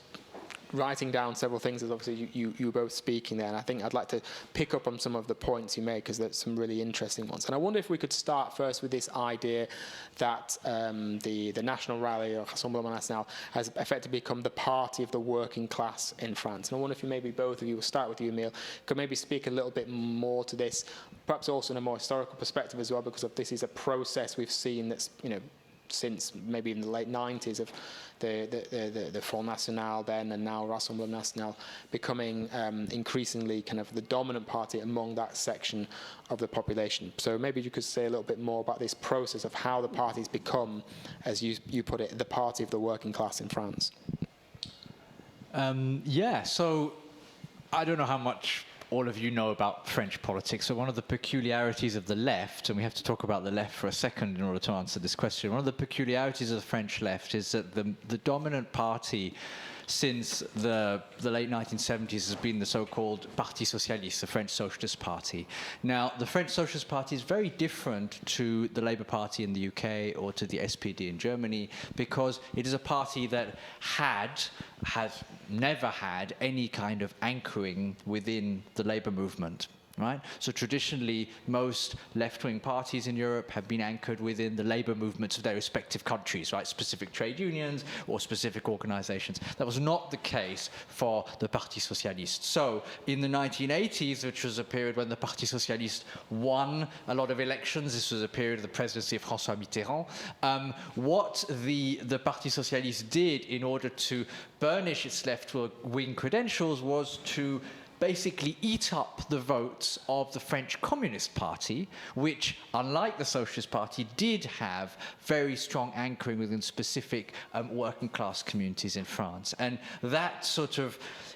writing down several things, as obviously you were both speaking there, and I think I'd like to pick up on some of the points you made, because there's some really interesting ones. And I wonder if we could start first with this idea that the National Rally, or Rassemblement National, has effectively become the party of the working class in France. And I wonder if maybe both of you, we'll start with you, Emile, could maybe speak a little bit more to this, perhaps also in a more historical perspective as well, because this is a process we've seen that's, since maybe in the late 90s, of the Front National then, and now Rassemblement National, becoming increasingly kind of the dominant party among that section of the population. So maybe you could say a little bit more about this process of how the party's become, as you put it, the party of the working class in France. So I don't know how much all of you know about French politics. So one of the peculiarities of the left, and we have to talk about the left for a second in order to answer this question, one of the peculiarities of the French left is that the dominant party since the late 1970s has been the so-called Parti Socialiste, the French Socialist Party. Now, the French Socialist Party is very different to the Labour Party in the UK or to the SPD in Germany, because it is a party that has never had any kind of anchoring within the labour movement. Right? So traditionally, most left-wing parties in Europe have been anchored within the labour movements of their respective countries, right? Specific trade unions or specific organisations. That was not the case for the Parti Socialiste. So in the 1980s, which was a period when the Parti Socialiste won a lot of elections, this was a period of the presidency of François Mitterrand, what the Parti Socialiste did in order to burnish its left-wing credentials was to basically eat up the votes of the French Communist Party, which, unlike the Socialist Party, did have very strong anchoring within specific working class communities in France. And that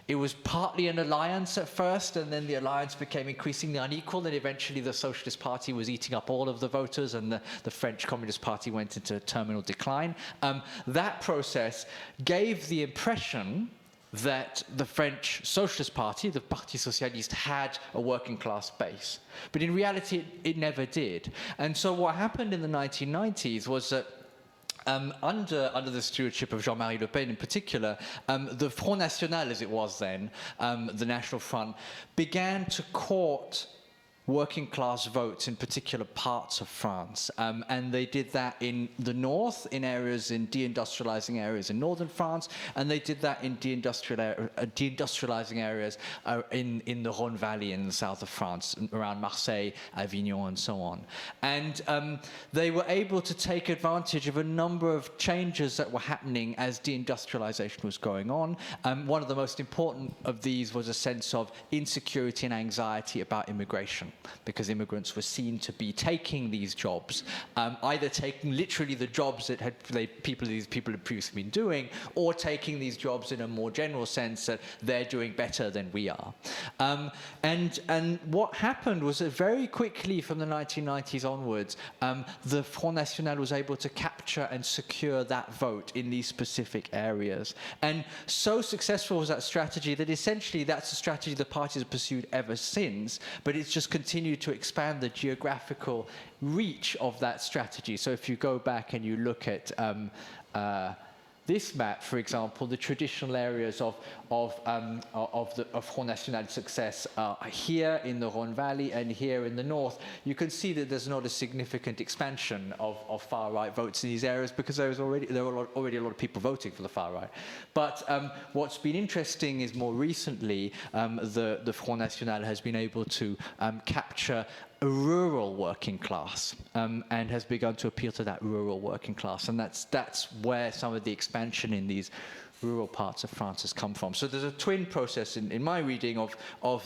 it was partly an alliance at first, and then the alliance became increasingly unequal, and eventually the Socialist Party was eating up all of the voters, and the French Communist Party went into terminal decline. That process gave the impression that the French Socialist Party, the Parti Socialiste, had a working class base. But in reality, it never did. And so what happened in the 1990s was that under the stewardship of Jean-Marie Le Pen in particular, the Front National, as it was then, the National Front, began to court working class votes in particular parts of France. And they did that in the north, in deindustrializing areas in northern France, and they did that in deindustrializing areas in the Rhône Valley in the south of France, around Marseille, Avignon, and so on. And they were able to take advantage of a number of changes that were happening as deindustrialization was going on. One of the most important of these was a sense of insecurity and anxiety about immigration, because immigrants were seen to be taking these jobs, either taking literally the jobs that these people had previously been doing, or taking these jobs in a more general sense that they're doing better than we are. And what happened was that very quickly from the 1990s onwards, the Front National was able to capture and secure that vote in these specific areas. And so successful was that strategy that essentially that's a strategy the party has pursued ever since, but it's just continued to expand the geographical reach of that strategy. So if you go back and you look at this map, for example, the traditional areas of Front National success are here in the Rhône Valley and here in the north. You can see that there's not a significant expansion of far-right votes in these areas because there were already a lot of people voting for the far-right. But what's been interesting is more recently, the Front National has been able to capture a rural working class and has begun to appeal to that rural working class. And that's where some of the expansion in these rural parts of France has come from. So there's a twin process in my reading of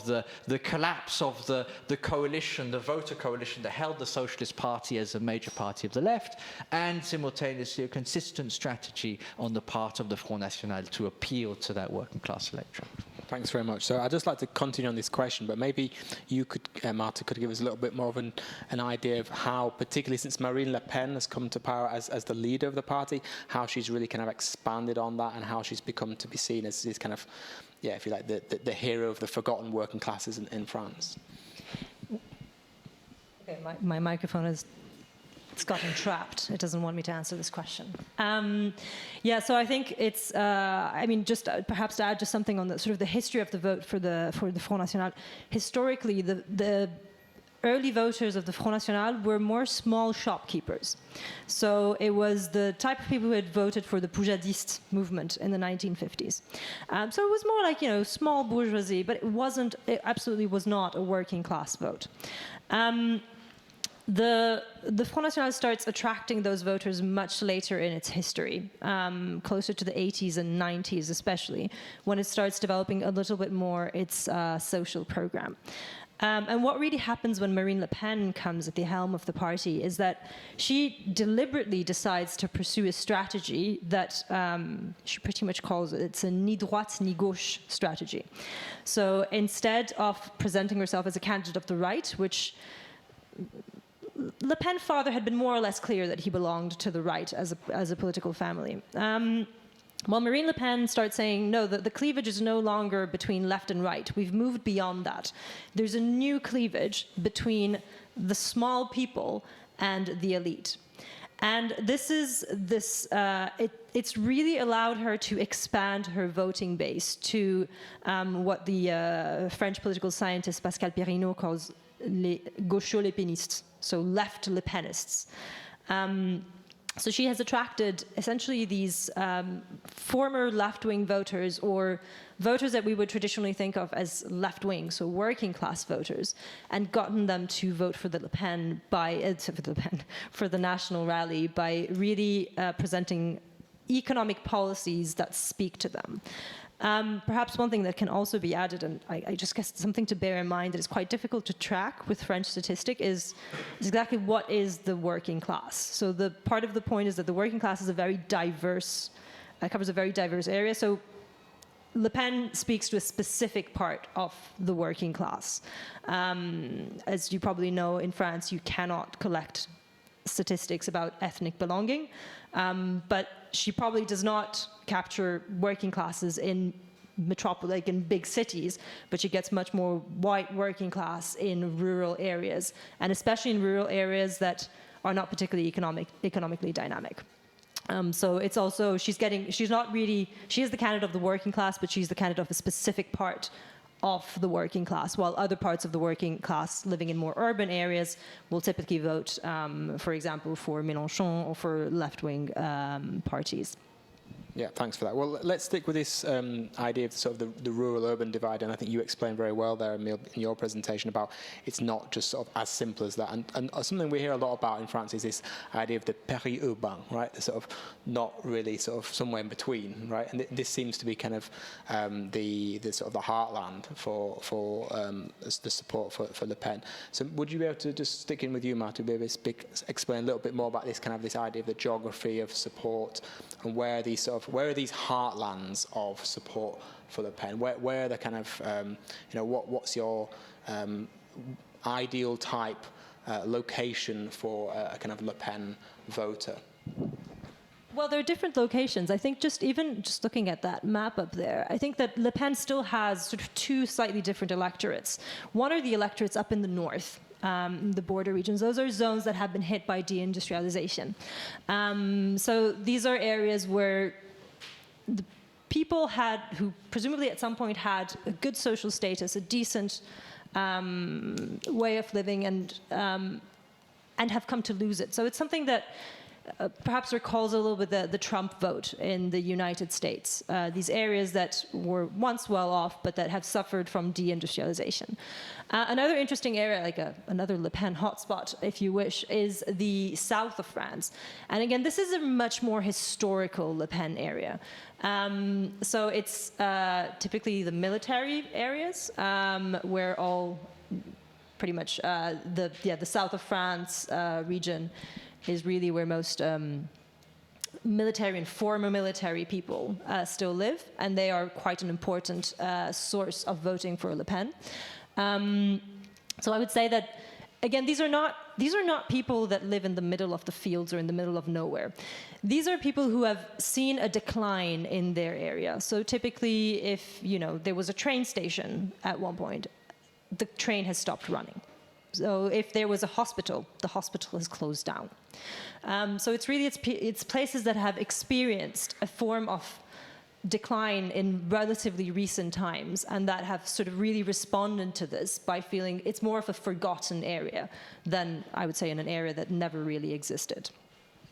the collapse of the coalition, the voter coalition that held the Socialist Party as a major party of the left, and simultaneously a consistent strategy on the part of the Front National to appeal to that working class electorate. Thanks very much. So I'd just like to continue on this question, but maybe you could, Marta, could give us a little bit more of an idea of how, particularly since Marine Le Pen has come to power as the leader of the party, how she's really kind of expanded on that and how she's become to be seen as this kind of, yeah, if you like, the hero of the forgotten working classes in France. Okay, my microphone it's gotten trapped. It doesn't want me to answer this question. Yeah, so I think it's, I mean, just perhaps to add just something on the sort of the history of the vote for the Front National. Historically, the early voters of the Front National were more small shopkeepers. So it was the type of people who had voted for the Poujadiste movement in the 1950s. So it was more like, small bourgeoisie, but it absolutely was not a working class vote. The Front National starts attracting those voters much later in its history, closer to the 80s and 90s especially, when it starts developing a little bit more its social program. And what really happens when Marine Le Pen comes at the helm of the party is that she deliberately decides to pursue a strategy that she pretty much calls it's a ni droite ni gauche strategy. So instead of presenting herself as a candidate of the right, which Le Pen's father had been more or less clear that he belonged to the right as a political family. Well, Marine Le Pen starts saying, no, the cleavage is no longer between left and right. We've moved beyond that. There's a new cleavage between the small people and the elite. And it's really allowed her to expand her voting base to what the French political scientist Pascal Perrineau calls les gauchos-les pénistes, so left Le Penists. So she has attracted essentially these former left-wing voters, or voters that we would traditionally think of as left-wing, so working-class voters, and gotten them to vote for the Le Pen for the National Rally by really presenting economic policies that speak to them. Perhaps one thing that can also be added, and I just guess something to bear in mind that is quite difficult to track with French statistic is exactly what is the working class. So the part of the point is that the working class is covers a very diverse area. So Le Pen speaks to a specific part of the working class. As you probably know, in France, you cannot collect statistics about ethnic belonging, but she probably does not capture working classes in like in big cities, but she gets much more white working class in rural areas, and especially in rural areas that are not particularly economically dynamic. So it's also, she is the candidate of the working class, but she's the candidate of a specific part of the working class, while other parts of the working class living in more urban areas will typically vote, for example, for Mélenchon or for left-wing parties. Yeah, thanks for that. Well, let's stick with this idea of sort of the rural-urban divide, and I think you explained very well there, Emile, in your presentation about it's not just sort of as simple as that. And something we hear a lot about in France is this idea of the peri-urbain, right? The sort of not really sort of somewhere in between, right? And this seems to be kind of the sort of the heartland for the support for Le Pen. So would you be able to just stick in with you, Marta, to be able to explain a little bit more about this kind of this idea of the geography of support and where are these heartlands of support for Le Pen? Where are the kind of, what's your ideal type location for a kind of Le Pen voter? Well, there are different locations. I think just looking at that map up there, I think that Le Pen still has sort of two slightly different electorates. One are the electorates up in the north, the border regions. Those are zones that have been hit by deindustrialization. So these are areas where the people who presumably at some point had a good social status, a decent way of living, and have come to lose it. So it's something that perhaps recalls a little bit the Trump vote in the United States. These areas that were once well off, but that have suffered from deindustrialization. Another interesting area, like another Le Pen hotspot, if you wish, is the south of France. And again, this is a much more historical Le Pen area. So it's typically the military areas where all pretty much the south of France region is really where most military and former military people still live, and they are quite an important source of voting for Le Pen. So I would say that, again, these are not people that live in the middle of the fields or in the middle of nowhere. These are people who have seen a decline in their area. So typically, if there was a train station at one point, the train has stopped running. So if there was a hospital, the hospital has closed down. So it's places that have experienced a form of decline in relatively recent times, and that have sort of really responded to this by feeling it's more of a forgotten area than, I would say, in an area that never really existed.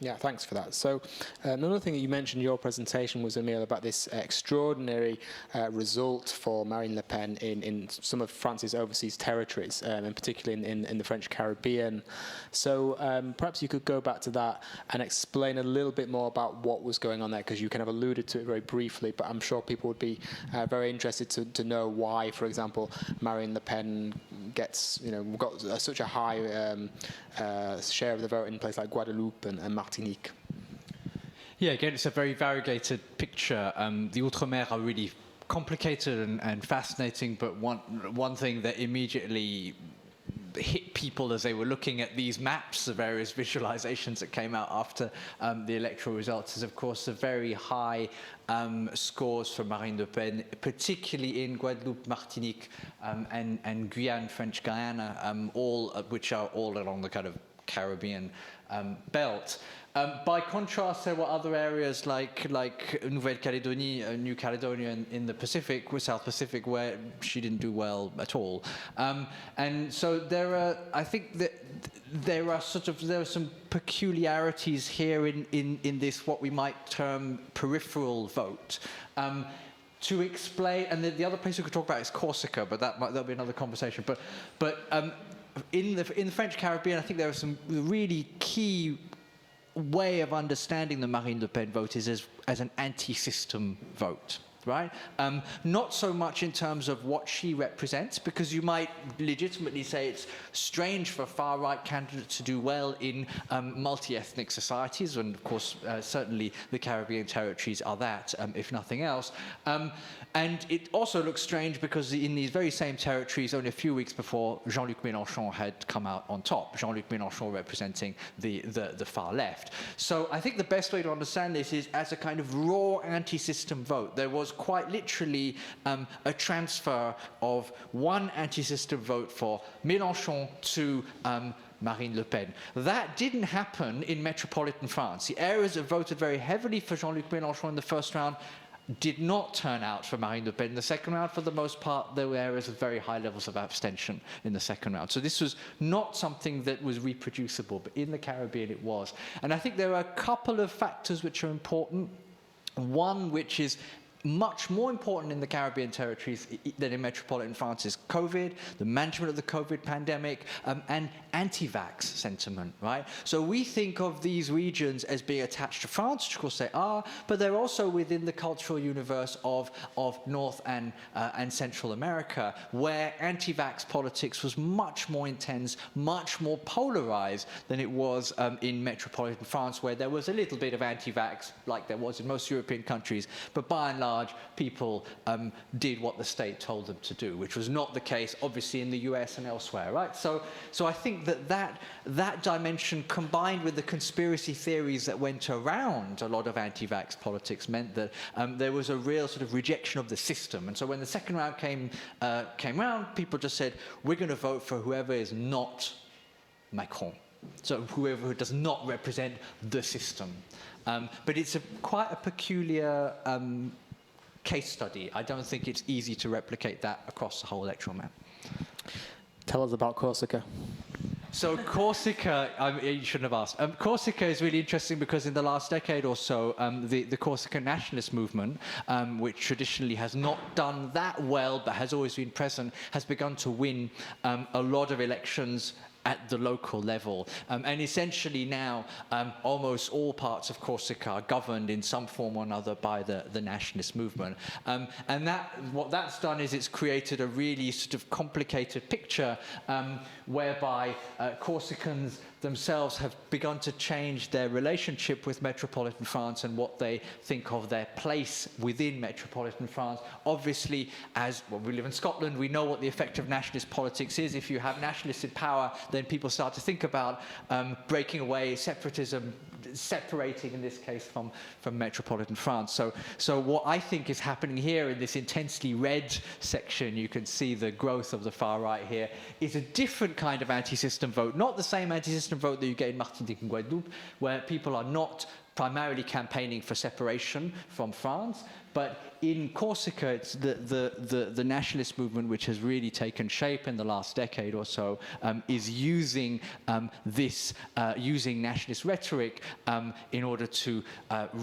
Yeah, thanks for that. So another thing that you mentioned in your presentation was, Emile, about this extraordinary result for Marine Le Pen in some of France's overseas territories, and particularly in the French Caribbean. So perhaps you could go back to that and explain a little bit more about what was going on there, because you kind of alluded to it very briefly, but I'm sure people would be very interested to know why, for example, Marine Le Pen got such a high share of the vote in places like Guadeloupe and Martinique. Yeah, again, it's a very variegated picture. The Outre-mer are really complicated and fascinating, but one thing that immediately hit people as they were looking at these maps, the various visualizations that came out after the electoral results, is of course the very high scores for Marine Le Pen, particularly in Guadeloupe, Martinique, and Guyane, French Guyana, which are all along the kind of Caribbean belt. By contrast, there were other areas like Nouvelle-Calédonie, New Caledonia in the Pacific, South Pacific, where she didn't do well at all. And so I think that there are some peculiarities here in this, what we might term peripheral vote. To explain, and the other place we could talk about is Corsica, but that'll be another conversation. But in the French Caribbean, I think there are some really key way of understanding the Marine Le Pen vote is as an anti-system vote, right? Not so much in terms of what she represents, because you might legitimately say it's strange for a far-right candidate to do well in multi-ethnic societies, and of course, certainly the Caribbean territories are that, if nothing else. And it also looks strange because in these very same territories, only a few weeks before, Jean-Luc Mélenchon had come out on top. Jean-Luc Mélenchon representing the far left. So I think the best way to understand this is as a kind of raw anti-system vote. There was quite literally a transfer of one anti-system vote for Mélenchon to Marine Le Pen. That didn't happen in metropolitan France. The areas that voted very heavily for Jean-Luc Mélenchon in the first round did not turn out for Marine Le Pen in the second round. For the most part, there were areas of very high levels of abstention in the second round. So this was not something that was reproducible, but in the Caribbean it was. And I think there are a couple of factors which are important. One which is much more important in the Caribbean territories than in metropolitan France is COVID, the management of the COVID pandemic, and anti-vax sentiment, right? So we think of these regions as being attached to France, which of course they are, but they're also within the cultural universe of North and Central America, where anti-vax politics was much more intense, much more polarized than it was in metropolitan France, where there was a little bit of anti-vax, like there was in most European countries, but by and large, people did what the state told them to do, which was not the case, obviously, in the US and elsewhere, right? So I think that dimension, combined with the conspiracy theories that went around a lot of anti-vax politics, meant that there was a real sort of rejection of the system. And so when the second round came round, people just said, we're going to vote for whoever is not Macron. So whoever does not represent the system. But it's quite a peculiar case study. I don't think it's easy to replicate that across the whole electoral map. Tell us about Corsica. So Corsica, you shouldn't have asked. Corsica is really interesting because in the last decade or so, the Corsica nationalist movement, which traditionally has not done that well but has always been present, has begun to win a lot of elections at the local level. And essentially now, almost all parts of Corsica are governed in some form or another by the nationalist movement. And what that's done is it's created a really sort of complicated picture whereby Corsicans themselves have begun to change their relationship with metropolitan France and what they think of their place within metropolitan France. Obviously, as we live in Scotland, we know what the effect of nationalist politics is. If you have nationalists in power, then people start to think about breaking away, separatism, separating, in this case, from metropolitan France. So what I think is happening here in this intensely red section, you can see the growth of the far right here, is a different kind of anti-system vote, not the same anti-system vote that you get in Martinique and Guadeloupe, where people are not primarily campaigning for separation from France, but in Corsica, it's the nationalist movement, which has really taken shape in the last decade or so, is using using nationalist rhetoric in order to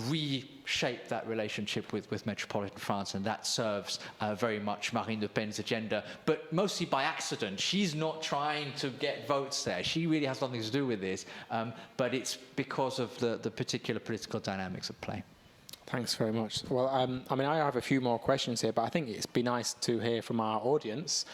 reshape that relationship with metropolitan France, and that serves very much Marine Le Pen's agenda, but mostly by accident. She's not trying to get votes there. She really has nothing to do with this, but it's because of the particular political dynamics at play. Thanks very much. Well, I mean, I have a few more questions here, but I think it'd be nice to hear from our audience.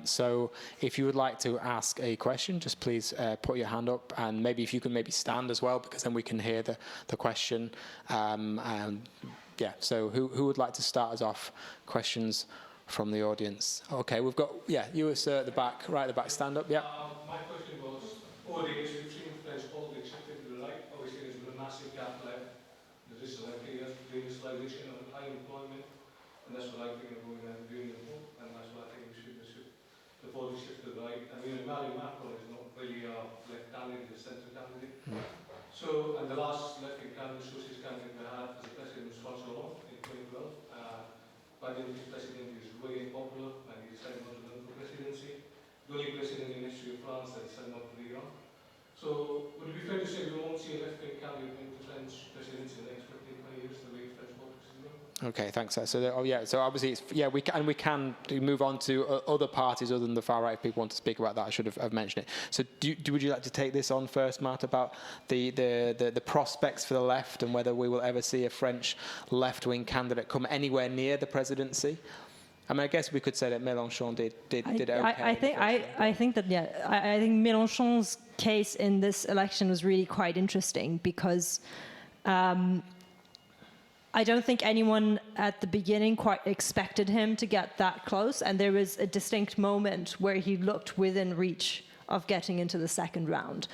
So if you would like to ask a question, just please put your hand up, and maybe if you can maybe stand as well, because then we can hear the question. Yeah, so who would like to start us off? Questions from the audience. Okay, we've got, yeah, you sir at the back, right at the back, stand up, yeah. My question was, over the years we've seen French politics shifting to the right. Obviously there's been a massive gap left. There is like reindustrialization of high employment, and that's what I think of going and doing the vote, and that's what I think we should the voting shift to the right. I mean, Emile is not really a left candidate, he's a centre candidate. So, and the last left-wing candidate, socialist candidate we had as a president was Franco in 2012. Biden, his president, is really popular, and he decided not to run for presidency. The only president in history of France that decided not to run. So, would it be fair to say we won't see a left-wing candidate win the French presidency in the next 15, 20 years, the way French politics is going? Okay, thanks, sir. So obviously, we can move on to other parties other than the far right. If people want to speak about that, I should have mentioned it. So, would you like to take this on first, Marta, about the prospects for the left and whether we will ever see a French left-wing candidate come anywhere near the presidency? I mean, I guess we could say that Mélenchon did okay. I think Mélenchon's case in this election was really quite interesting because I don't think anyone at the beginning quite expected him to get that close, and there was a distinct moment where he looked within reach of getting into the second round.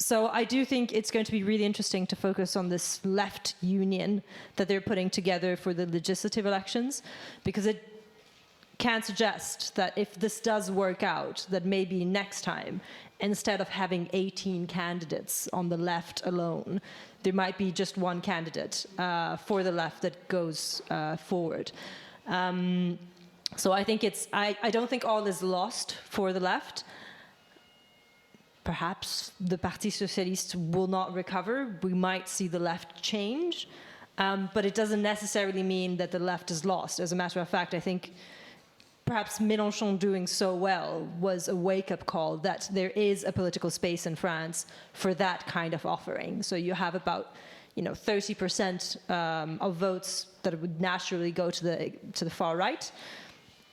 So I do think it's going to be really interesting to focus on this left union that they're putting together for the legislative elections, because it can suggest that if this does work out, that maybe next time instead of having 18 candidates on the left alone, there might be just one candidate for the left that goes forward. So I think I don't think all is lost for the left. Perhaps the Parti Socialiste will not recover. We might see the left change, but it doesn't necessarily mean that the left is lost. As a matter of fact, I think perhaps Mélenchon doing so well was a wake-up call that there is a political space in France for that kind of offering. So you have about 30% of votes that would naturally go to the far right,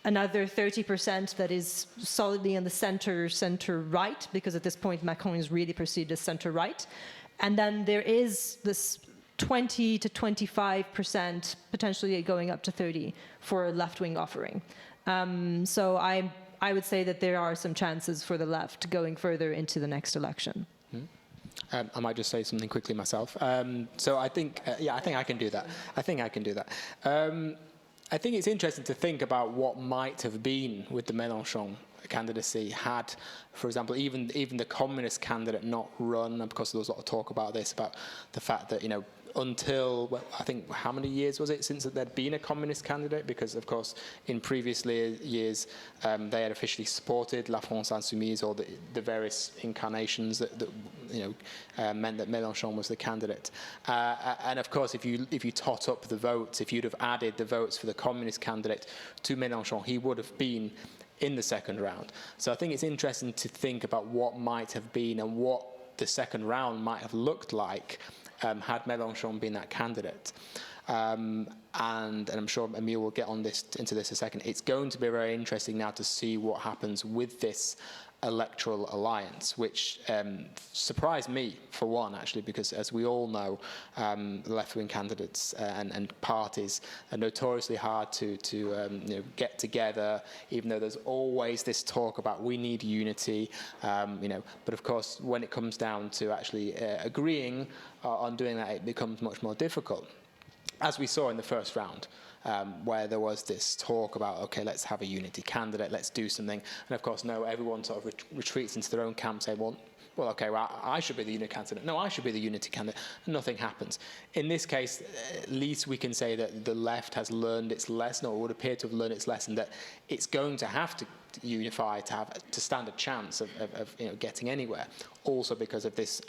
another 30% that is solidly in the center-right, because at this point Macron is really perceived as center-right, and then there is this 20 to 25%, potentially going up to 30 for a left-wing offering. So I would say that there are some chances for the left going further into the next election. I might just say something quickly myself. So I think, I think I can do that. I think it's interesting to think about what might have been with the Mélenchon candidacy had, for example, even the communist candidate not run, because there was a lot of talk about this, about the fact that, until, well, I think, how many years was it since there'd been a communist candidate? Because, of course, in previous years, they had officially supported La France Insoumise, or the various incarnations that meant that Mélenchon was the candidate. And, of course, if you tot up the votes, if you'd have added the votes for the communist candidate to Mélenchon, he would have been in the second round. So I think it's interesting to think about what might have been and what the second round might have looked like had Mélenchon been that candidate. And I'm sure Emile will get into this in a second. It's going to be very interesting now to see what happens with this electoral alliance, which surprised me, for one, actually, because as we all know, left-wing candidates and parties are notoriously hard to get together, even though there's always this talk about we need unity, but of course, when it comes down to actually agreeing on doing that, it becomes much more difficult. As we saw in the first round, where there was this talk about, okay, let's have a unity candidate, let's do something. And of course, no, everyone sort of retreats into their own camp, saying, well, okay, well, I should be the unity candidate. No, I should be the unity candidate. And nothing happens. In this case, at least we can say that the left has learned its lesson, or would appear to have learned its lesson, that it's going to have to unify to stand a chance of getting anywhere. Also because of this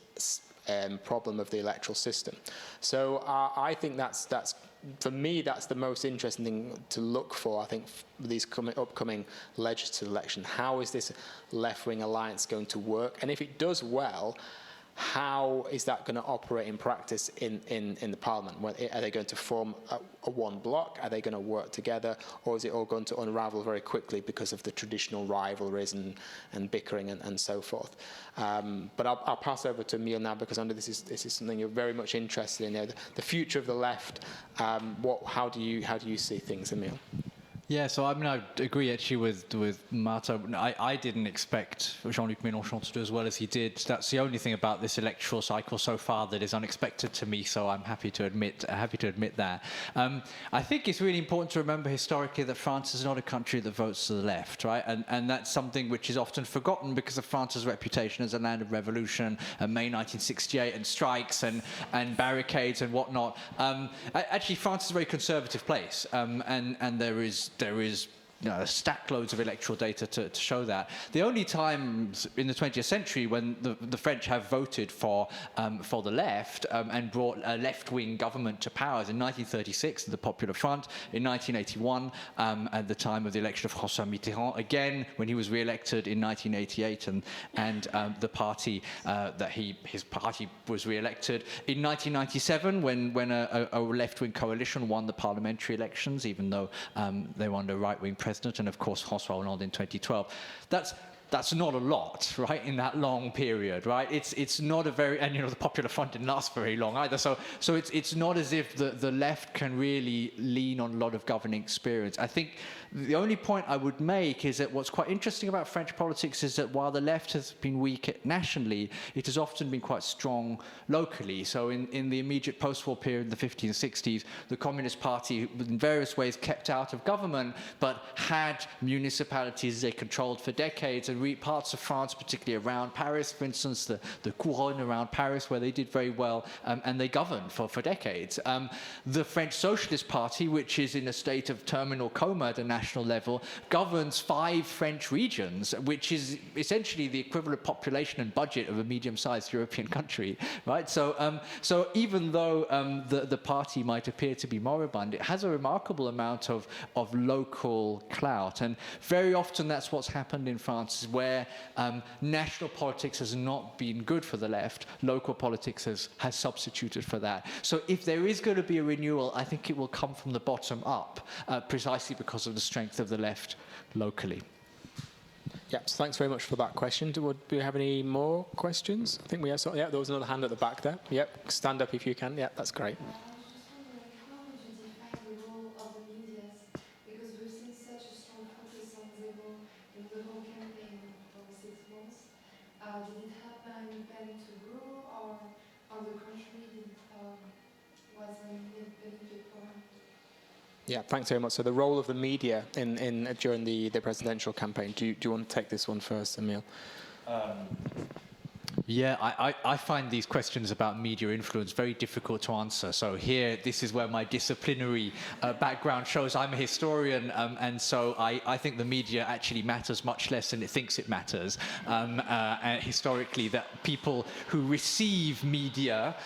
problem of the electoral system. So I think that's for me, that's the most interesting thing to look for, I think, for these upcoming legislative elections. How is this left-wing alliance going to work? And if it does well, how is that going to operate in practice in the parliament? Are they going to form a one block? Are they going to work together? Or is it all going to unravel very quickly because of the traditional rivalries and bickering and so forth? But I'll pass over to Emile now, because I know this is something you're very much interested in. The future of the left. How do you see things, Emile? Yeah, so I mean, I agree actually with Marta. I didn't expect Jean-Luc Mélenchon to do as well as he did. That's the only thing about this electoral cycle so far that is unexpected to me. So I'm happy to admit that. I think it's really important to remember historically that France is not a country that votes to the left, right? And that's something which is often forgotten because of France's reputation as a land of revolution, and May 1968, and strikes and barricades and whatnot. Actually, France is a very conservative place, and there is stack loads of electoral data to show that. The only times in the 20th century when the French have voted for the left and brought a left-wing government to power is in 1936, the Popular Front, in 1981, at the time of the election of François Mitterrand, again when he was re-elected in 1988, and the party his party was re-elected in 1997 when a left-wing coalition won the parliamentary elections, even though they were under a right-wing president, and of course François Hollande in 2012. That's not a lot, right, in that long period, right? It's not a very, and the Popular Front didn't last very long either. So it's not as if the left can really lean on a lot of governing experience. I think the only point I would make is that what's quite interesting about French politics is that while the left has been weak nationally, it has often been quite strong locally. So in the immediate post-war period, in the 50s and 60s, the Communist Party in various ways kept out of government, but had municipalities they controlled for decades and in parts of France, particularly around Paris, for instance, the Couronne around Paris, where they did very well, and they governed for decades. The French Socialist Party, which is in a state of terminal coma at a national level, governs 5 French regions, which is essentially the equivalent population and budget of a medium-sized European country, right? So even though the party might appear to be moribund, it has a remarkable amount of local clout. And very often that's what's happened in France, is where national politics has not been good for the left, local politics has substituted for that. So if there is going to be a renewal, I think it will come from the bottom up, precisely because of the strength of the left locally. Yep, so thanks very much for that question. Do we have any more questions? I think we have. Yeah, there was another hand at the back there. Yep, stand up if you can. Yeah, that's great. Did it happen then to grow, or on the contrary, was a big problem? Yeah, thanks very much. So the role of the media during the presidential campaign. Do you want to take this one first, Emile? Yeah, I find these questions about media influence very difficult to answer. So here, this is where my disciplinary background shows. I'm a historian, and so I think the media actually matters much less than it thinks it matters. Historically, that people who receive media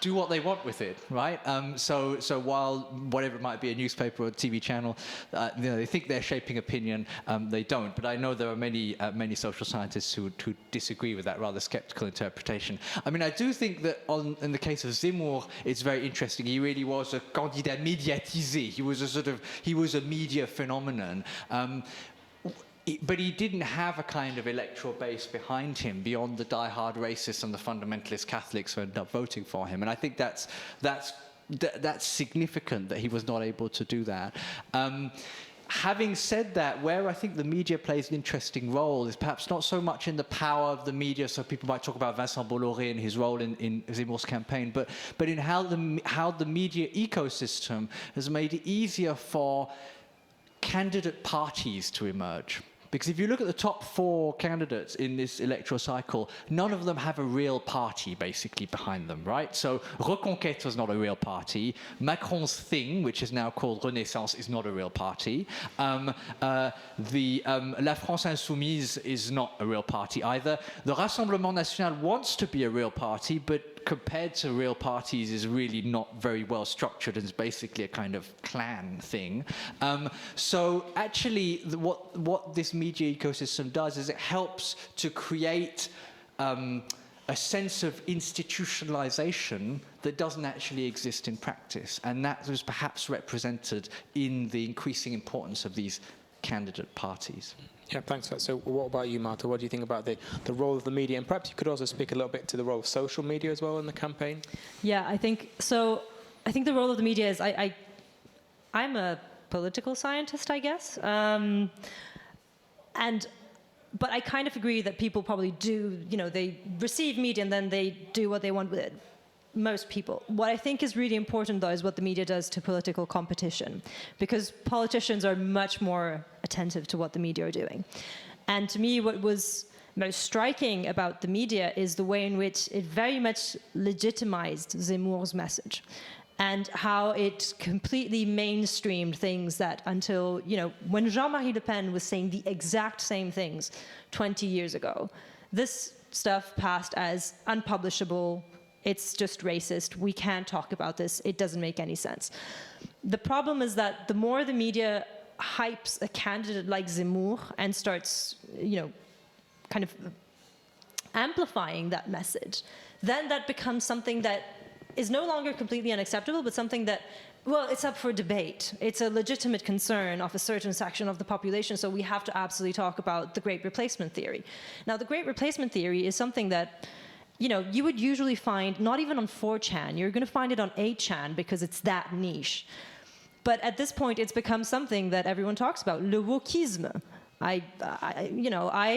do what they want with it, right? So while whatever it might be, a newspaper or a TV channel, they think they're shaping opinion, they don't. But I know there are many social scientists who disagree with that rather skeptical interpretation. I mean, I do think that in the case of Zemmour, it's very interesting. He really was a candidat médiatisé. He was a media phenomenon. But he didn't have a kind of electoral base behind him beyond the die-hard racists and the fundamentalist Catholics who ended up voting for him. And I think that's significant that he was not able to do that. Having said that, where I think the media plays an interesting role is perhaps not so much in the power of the media, so people might talk about Vincent Bolloré and his role in Zemmour's campaign, but in how the media ecosystem has made it easier for candidate parties to emerge. Because if you look at the top 4 candidates in this electoral cycle, none of them have a real party, basically, behind them, right? So Reconquête was not a real party. Macron's thing, which is now called Renaissance, is not a real party. La France Insoumise is not a real party either. The Rassemblement National wants to be a real party, but compared to real parties is really not very well structured and is basically a kind of clan thing. So actually what this media ecosystem does is it helps to create a sense of institutionalization that doesn't actually exist in practice. And that was perhaps represented in the increasing importance of these candidate parties. Yeah, thanks for that. So what about you, Marta? What do you think about the role of the media? And perhaps you could also speak a little bit to the role of social media as well in the campaign. Yeah, I think so. I think the role of the media is I'm a political scientist, I guess. But I kind of agree that people probably do, they receive media and then they do what they want with it. Most people. What I think is really important, though, is what the media does to political competition, because politicians are much more attentive to what the media are doing. And to me, what was most striking about the media is the way in which it very much legitimized Zemmour's message and how it completely mainstreamed things that until, when Jean-Marie Le Pen was saying the exact same things 20 years ago, this stuff passed as unpublishable. It's just racist. We can't talk about this. It doesn't make any sense. The problem is that the more the media hypes a candidate like Zemmour and starts, kind of amplifying that message, then that becomes something that is no longer completely unacceptable, but something that, well, it's up for debate. It's a legitimate concern of a certain section of the population, so we have to absolutely talk about the Great Replacement theory. Now, the Great Replacement theory is something that you would usually find, not even on 4chan, you're going to find it on 8chan because it's that niche. But at this point, it's become something that everyone talks about, le wokisme. I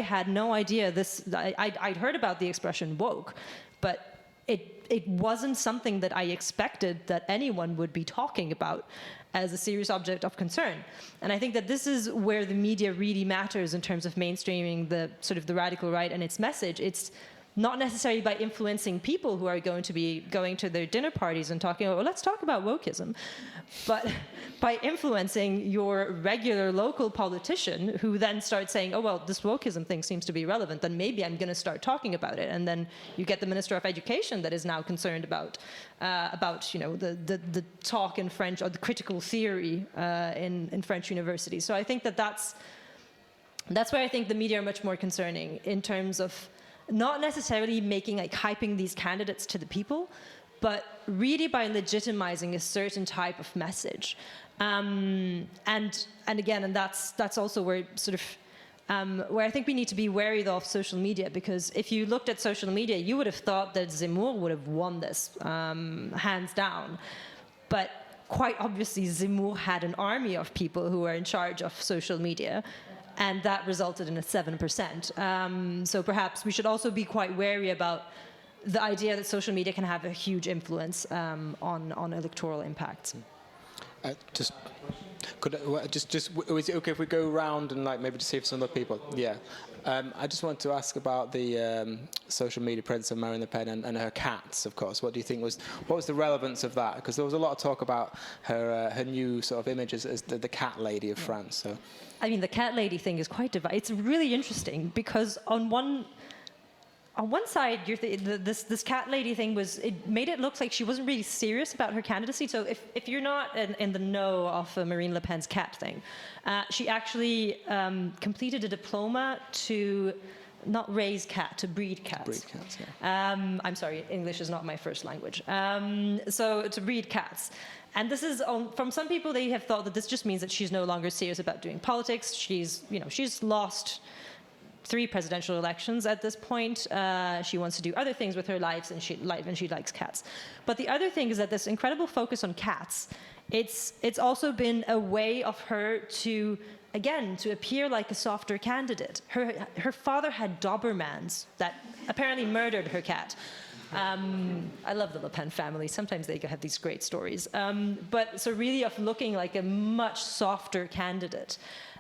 had no idea this, I'd heard about the expression woke, but it wasn't something that I expected that anyone would be talking about as a serious object of concern. And I think that this is where the media really matters in terms of mainstreaming the sort of the radical right and its message. It's not necessarily by influencing people who are going to be going to their dinner parties and talking, oh, let's talk about wokeism, but by influencing your regular local politician who then starts saying, oh, well, this wokeism thing seems to be relevant, then maybe I'm going to start talking about it. And then you get the Minister of Education that is now concerned about the talk in French or the critical theory in French universities. So I think that's where I think the media are much more concerning in terms of not necessarily hyping these candidates to the people, but really by legitimizing a certain type of message. And that's also where sort of where I think we need to be wary of social media, because if you looked at social media, you would have thought that Zemmour would have won this hands down, but quite obviously Zemmour had an army of people who were in charge of social media, and that resulted in a 7%. So perhaps we should also be quite wary about the idea that social media can have a huge influence on electoral impacts. Is it okay if we go around and maybe to see if some other people? Yeah. I just want to ask about the social media presence of Marine Le Pen and her cats, of course. What do you think what was the relevance of that? Because there was a lot of talk about her new sort of image as the cat lady of France. So. I mean, the cat lady thing is quite divided. It's really interesting because on one side, this cat lady thing it made it look like she wasn't really serious about her candidacy. So if you're not in the know of Marine Le Pen's cat thing, she actually completed a diploma to not raise cat, to breed cats. Breed cats, yeah. I'm sorry, English is not my first language. So to breed cats. And this is, from some people, they have thought that this just means that she's no longer serious about doing politics. She's lost 3 presidential elections at this point. She wants to do other things with her life, and she likes cats. But the other thing is that this incredible focus on cats, it's also been a way of her to appear like a softer candidate. Her father had Dobermans that apparently murdered her cat. I love the Le Pen family. Sometimes they have these great stories. But so really of looking like a much softer candidate.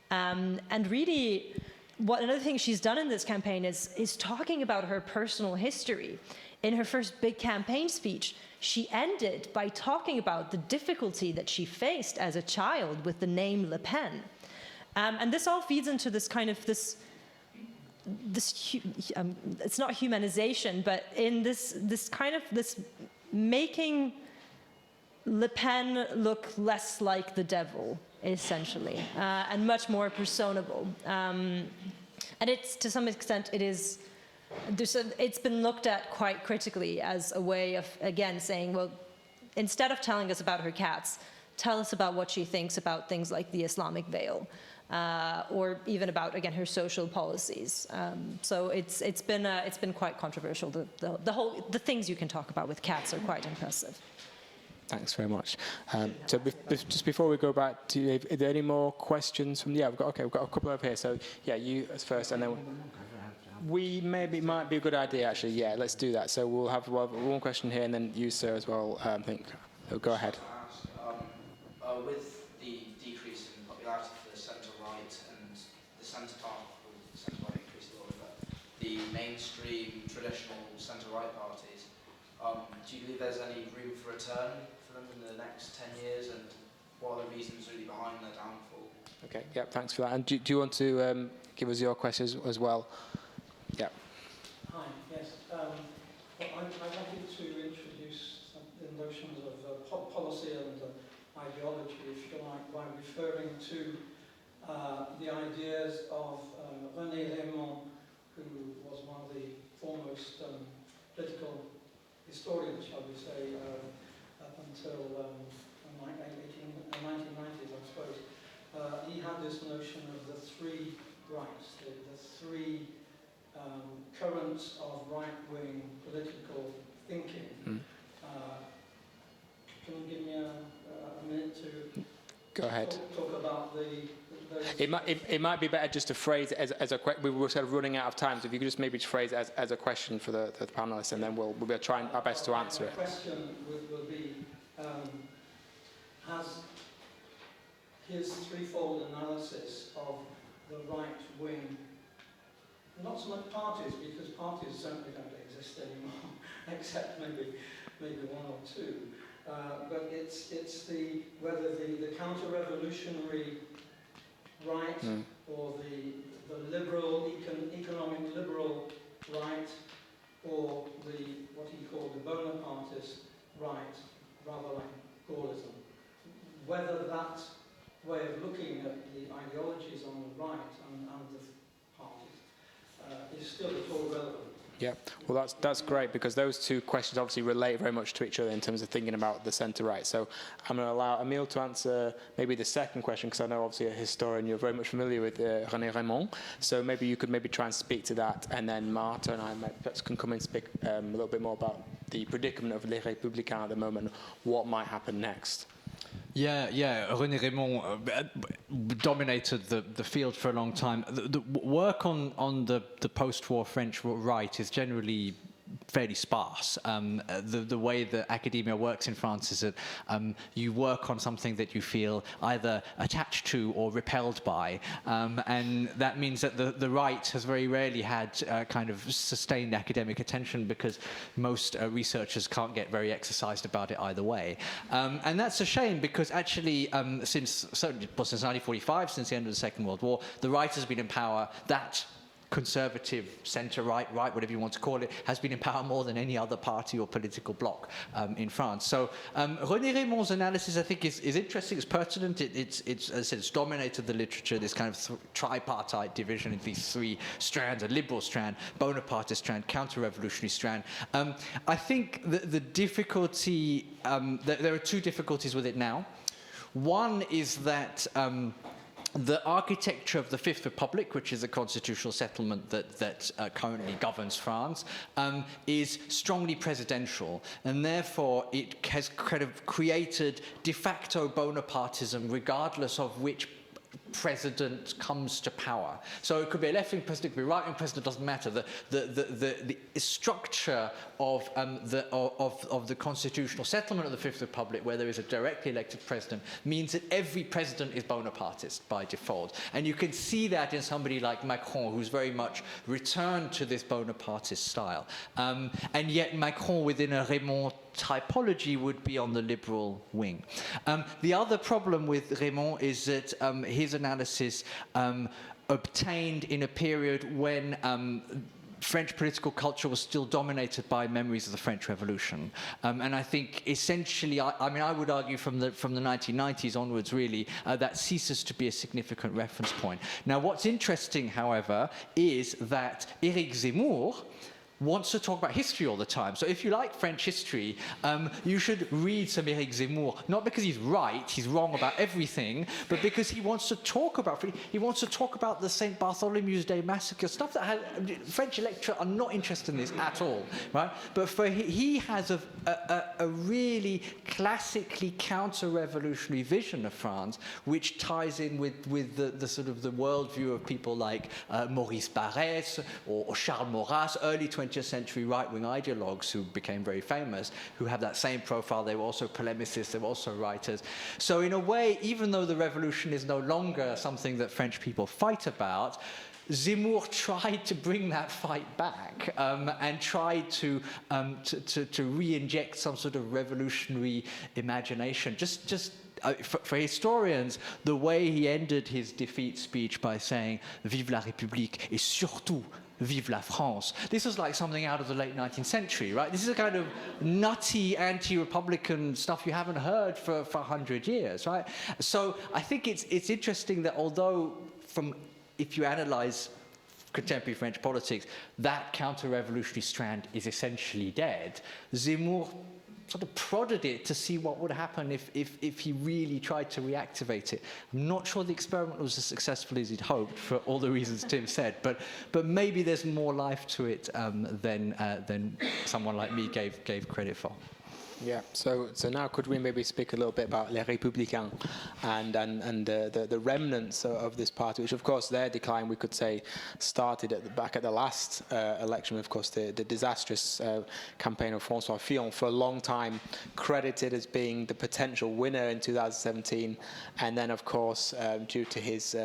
And really, another thing she's done in this campaign is talking about her personal history. In her first big campaign speech, she ended by talking about the difficulty that she faced as a child with the name Le Pen. And this all feeds into this kind of it's not humanization, but in this making Le Pen look less like the devil, essentially, and much more personable. And it's, to some extent, it's been looked at quite critically as a way of, again, saying, well, instead of telling us about her cats, tell us about what she thinks about things like the Islamic veil. Or even about, again, her social policies. So it's been quite controversial. The things you can talk about with cats are quite impressive. Thanks very much. So just before we go back to you, are there any more questions from? Yeah, we've got a couple over here. So yeah, you as first, and then might be a good idea actually. Yeah, let's do that. So we'll have one question here, and then you, sir, as well. I think. So go ahead. With the decrease in popularity for the centre-right and the centre-part, the centre-right increased a little bit, the mainstream traditional centre-right parties, do you believe there's any room for return for them in the next 10 years, and what are the reasons really behind their downfall? Okay, yeah, thanks for that. And do you want to give us your questions as well? Yeah. Hi, yes. I wanted to introduce the notions of policy and ideology, if you like, by referring to the ideas of René Raymond, who was one of the foremost political historians, shall we say, up until the 1990s, I suppose. He had this notion of the 3 rights, the 3 currents of right-wing political thinking. Can you give me a minute to go ahead. Talk about the It might be better just to phrase it as a question. We were sort of running out of time, so if you could just maybe phrase it as a question for the panelists, and then we'll be trying our best to answer it. The question will be, has his threefold analysis of the right wing, not so much parties, because parties certainly don't exist anymore, except maybe one or two, but it's whether the counter-revolutionary right or the liberal, economic liberal right, or what he called the Bonapartist right, rather like Gaullism. Whether that way of looking at the ideologies on the right and the parties is still at all relevant. Yeah, well, that's great, because those two questions obviously relate very much to each other in terms of thinking about the centre-right. So I'm going to allow Emile to answer maybe the second question, because I know obviously a historian, you're very much familiar with René Raymond. So maybe you could maybe try and speak to that, and then Marta and I perhaps can come and speak a little bit more about the predicament of Les Républicains at the moment, what might happen next. Yeah. René Raymond dominated the field for a long time. The work on the post-war French right is generally fairly sparse. The way that academia works in France is that you work on something that you feel either attached to or repelled by, and that means that the right has very rarely had kind of sustained academic attention, because most researchers can't get very exercised about it either way. And that's a shame, because actually since 1945, since the end of the Second World War, the right has been in power. That conservative, centre-right, whatever you want to call it, has been in power more than any other party or political bloc in France. So René Raymond's analysis, I think, is interesting, it's pertinent, it's as I said, it's dominated the literature, this kind of tripartite division into these three strands, a liberal strand, Bonapartist strand, counter-revolutionary strand. I think the difficulty, there are two difficulties with it now. One is that the architecture of the Fifth Republic, which is a constitutional settlement that currently governs France, is strongly presidential, and therefore it has kind of created de facto Bonapartism regardless of which president comes to power. So it could be a left-wing president, it could be a right-wing president, doesn't matter. The structure of the constitutional settlement of the Fifth Republic, where there is a directly elected president, means that every president is Bonapartist by default. And you can see that in somebody like Macron, who's very much returned to this Bonapartist style. And yet Macron, within a Raymond typology, would be on the liberal wing. The other problem with Raymond is that his analysis obtained in a period when French political culture was still dominated by memories of the French Revolution. And I think essentially, I would argue from the 1990s onwards, really, that ceases to be a significant reference point. Now, what's interesting, however, is that Éric Zemmour wants to talk about history all the time. So if you like French history, you should read some Éric Zemmour, not because he's right, he's wrong about everything, but because he wants to talk about the St. Bartholomew's Day massacre, stuff that French electorate are not interested in this at all, right? But he has a really classically counter-revolutionary vision of France, which ties in with the sort of the worldview of people like Maurice Barrès or Charles Maurras, early 20th century right-wing ideologues who became very famous, who have that same profile. They were also polemicists, they were also writers. So in a way, even though the revolution is no longer something that French people fight about, Zemmour tried to bring that fight back and tried to re-inject some sort of revolutionary imagination. For historians, the way he ended his defeat speech by saying "Vive la République et surtout Vive la France." This was like something out of the late 19th century, right? This is a kind of nutty anti-republican stuff you haven't heard for 100 years, right? So I think it's interesting that although if you analyze contemporary French politics, that counter-revolutionary strand is essentially dead, Zemmour sort of prodded it to see what would happen if he really tried to reactivate it. I'm not sure the experiment was as successful as he'd hoped, for all the reasons Tim said, but maybe there's more life to it than someone like me gave credit for. Yeah. So now could we maybe speak a little bit about Les Républicains and the remnants of this party, which of course their decline we could say started back at the last election. Of course, the disastrous campaign of François Fillon, for a long time credited as being the potential winner in 2017, and then of course due to his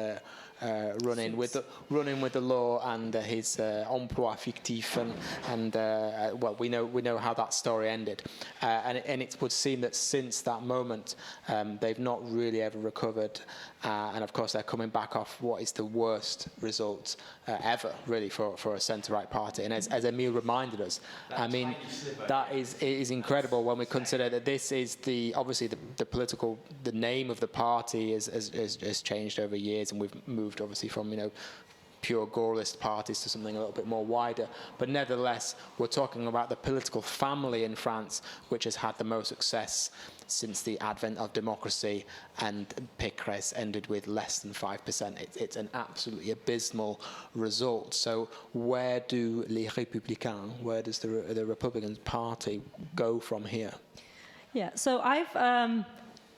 running with the law and his emploi fictif and well, we know how that story ended, and it would seem that since that moment they've not really ever recovered, and of course they're coming back off what is the worst result ever really for a centre-right party. And as Emile reminded us, I mean, that is incredible when we consider that this is obviously the name of the party has changed over years, and we've moved obviously from pure Gaullist parties to something a little bit more wider. But nevertheless, we're talking about the political family in France, which has had the most success since the advent of democracy, and Pécresse ended with less than 5%. It's an absolutely abysmal result. So where do Les Républicains, where does the Republican Party go from here? Yeah, so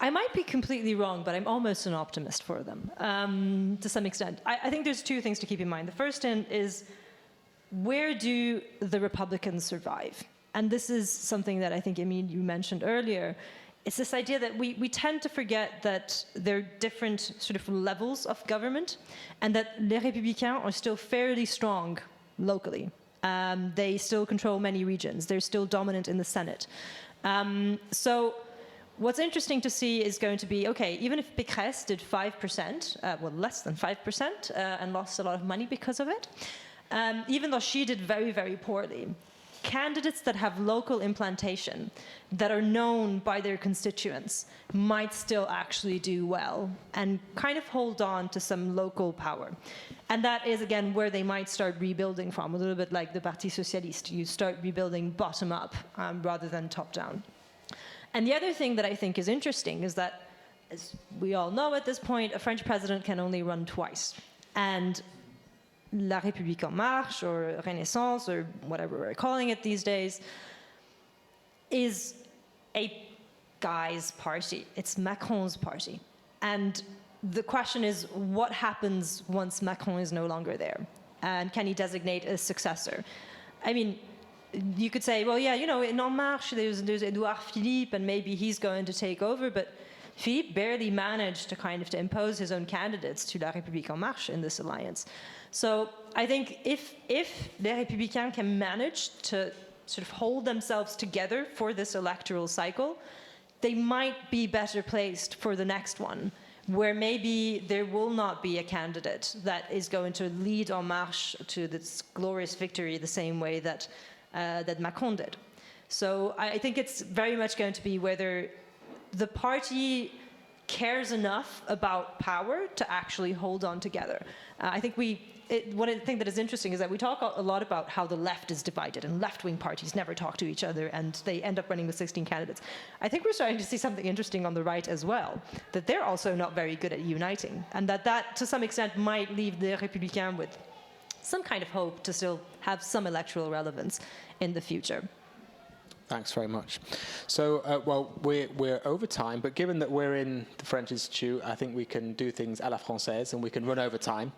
I might be completely wrong, but I'm almost an optimist for them, to some extent. I think there's two things to keep in mind. The first is, where do the Republicans survive? And this is something that I think, Emile, you mentioned earlier. It's this idea that we tend to forget that there are different sort of levels of government, and that Les Républicains are still fairly strong locally. They still control many regions. They're still dominant in the Senate. So what's interesting to see is going to be, okay, even if Pécresse did 5%, well, less than 5%, and lost a lot of money because of it, even though she did very, very poorly, candidates that have local implantation, that are known by their constituents, might still actually do well and kind of hold on to some local power. And that is, again, where they might start rebuilding from, a little bit like the Parti Socialiste. You start rebuilding bottom up rather than top down. And the other thing that I think is interesting is that, as we all know at this point, a French president can only run twice. And La République En Marche, or Renaissance, or whatever we're calling it these days, is a guy's party. It's Macron's party. And the question is, what happens once Macron is no longer there? And can he designate a successor? I mean, you could say, well, yeah, in En Marche, there's Edouard Philippe, and maybe he's going to take over, but Philippe barely managed to impose his own candidates to La République En Marche in this alliance. So I think if Les Républicains can manage to sort of hold themselves together for this electoral cycle, they might be better placed for the next one, where maybe there will not be a candidate that is going to lead En Marche to this glorious victory the same way that Macron did. So I think it's very much going to be whether the party cares enough about power to actually hold on together. I think one of the things that is interesting is that we talk a lot about how the left is divided, and left-wing parties never talk to each other, and they end up running with 16 candidates. I think we're starting to see something interesting on the right as well, that they're also not very good at uniting, and that to some extent might leave Les Républicains with some kind of hope to still have some electoral relevance in the future. Thanks very much. So, well, we're over time, but given that we're in the French Institute, I think we can do things à la française, and we can run over time,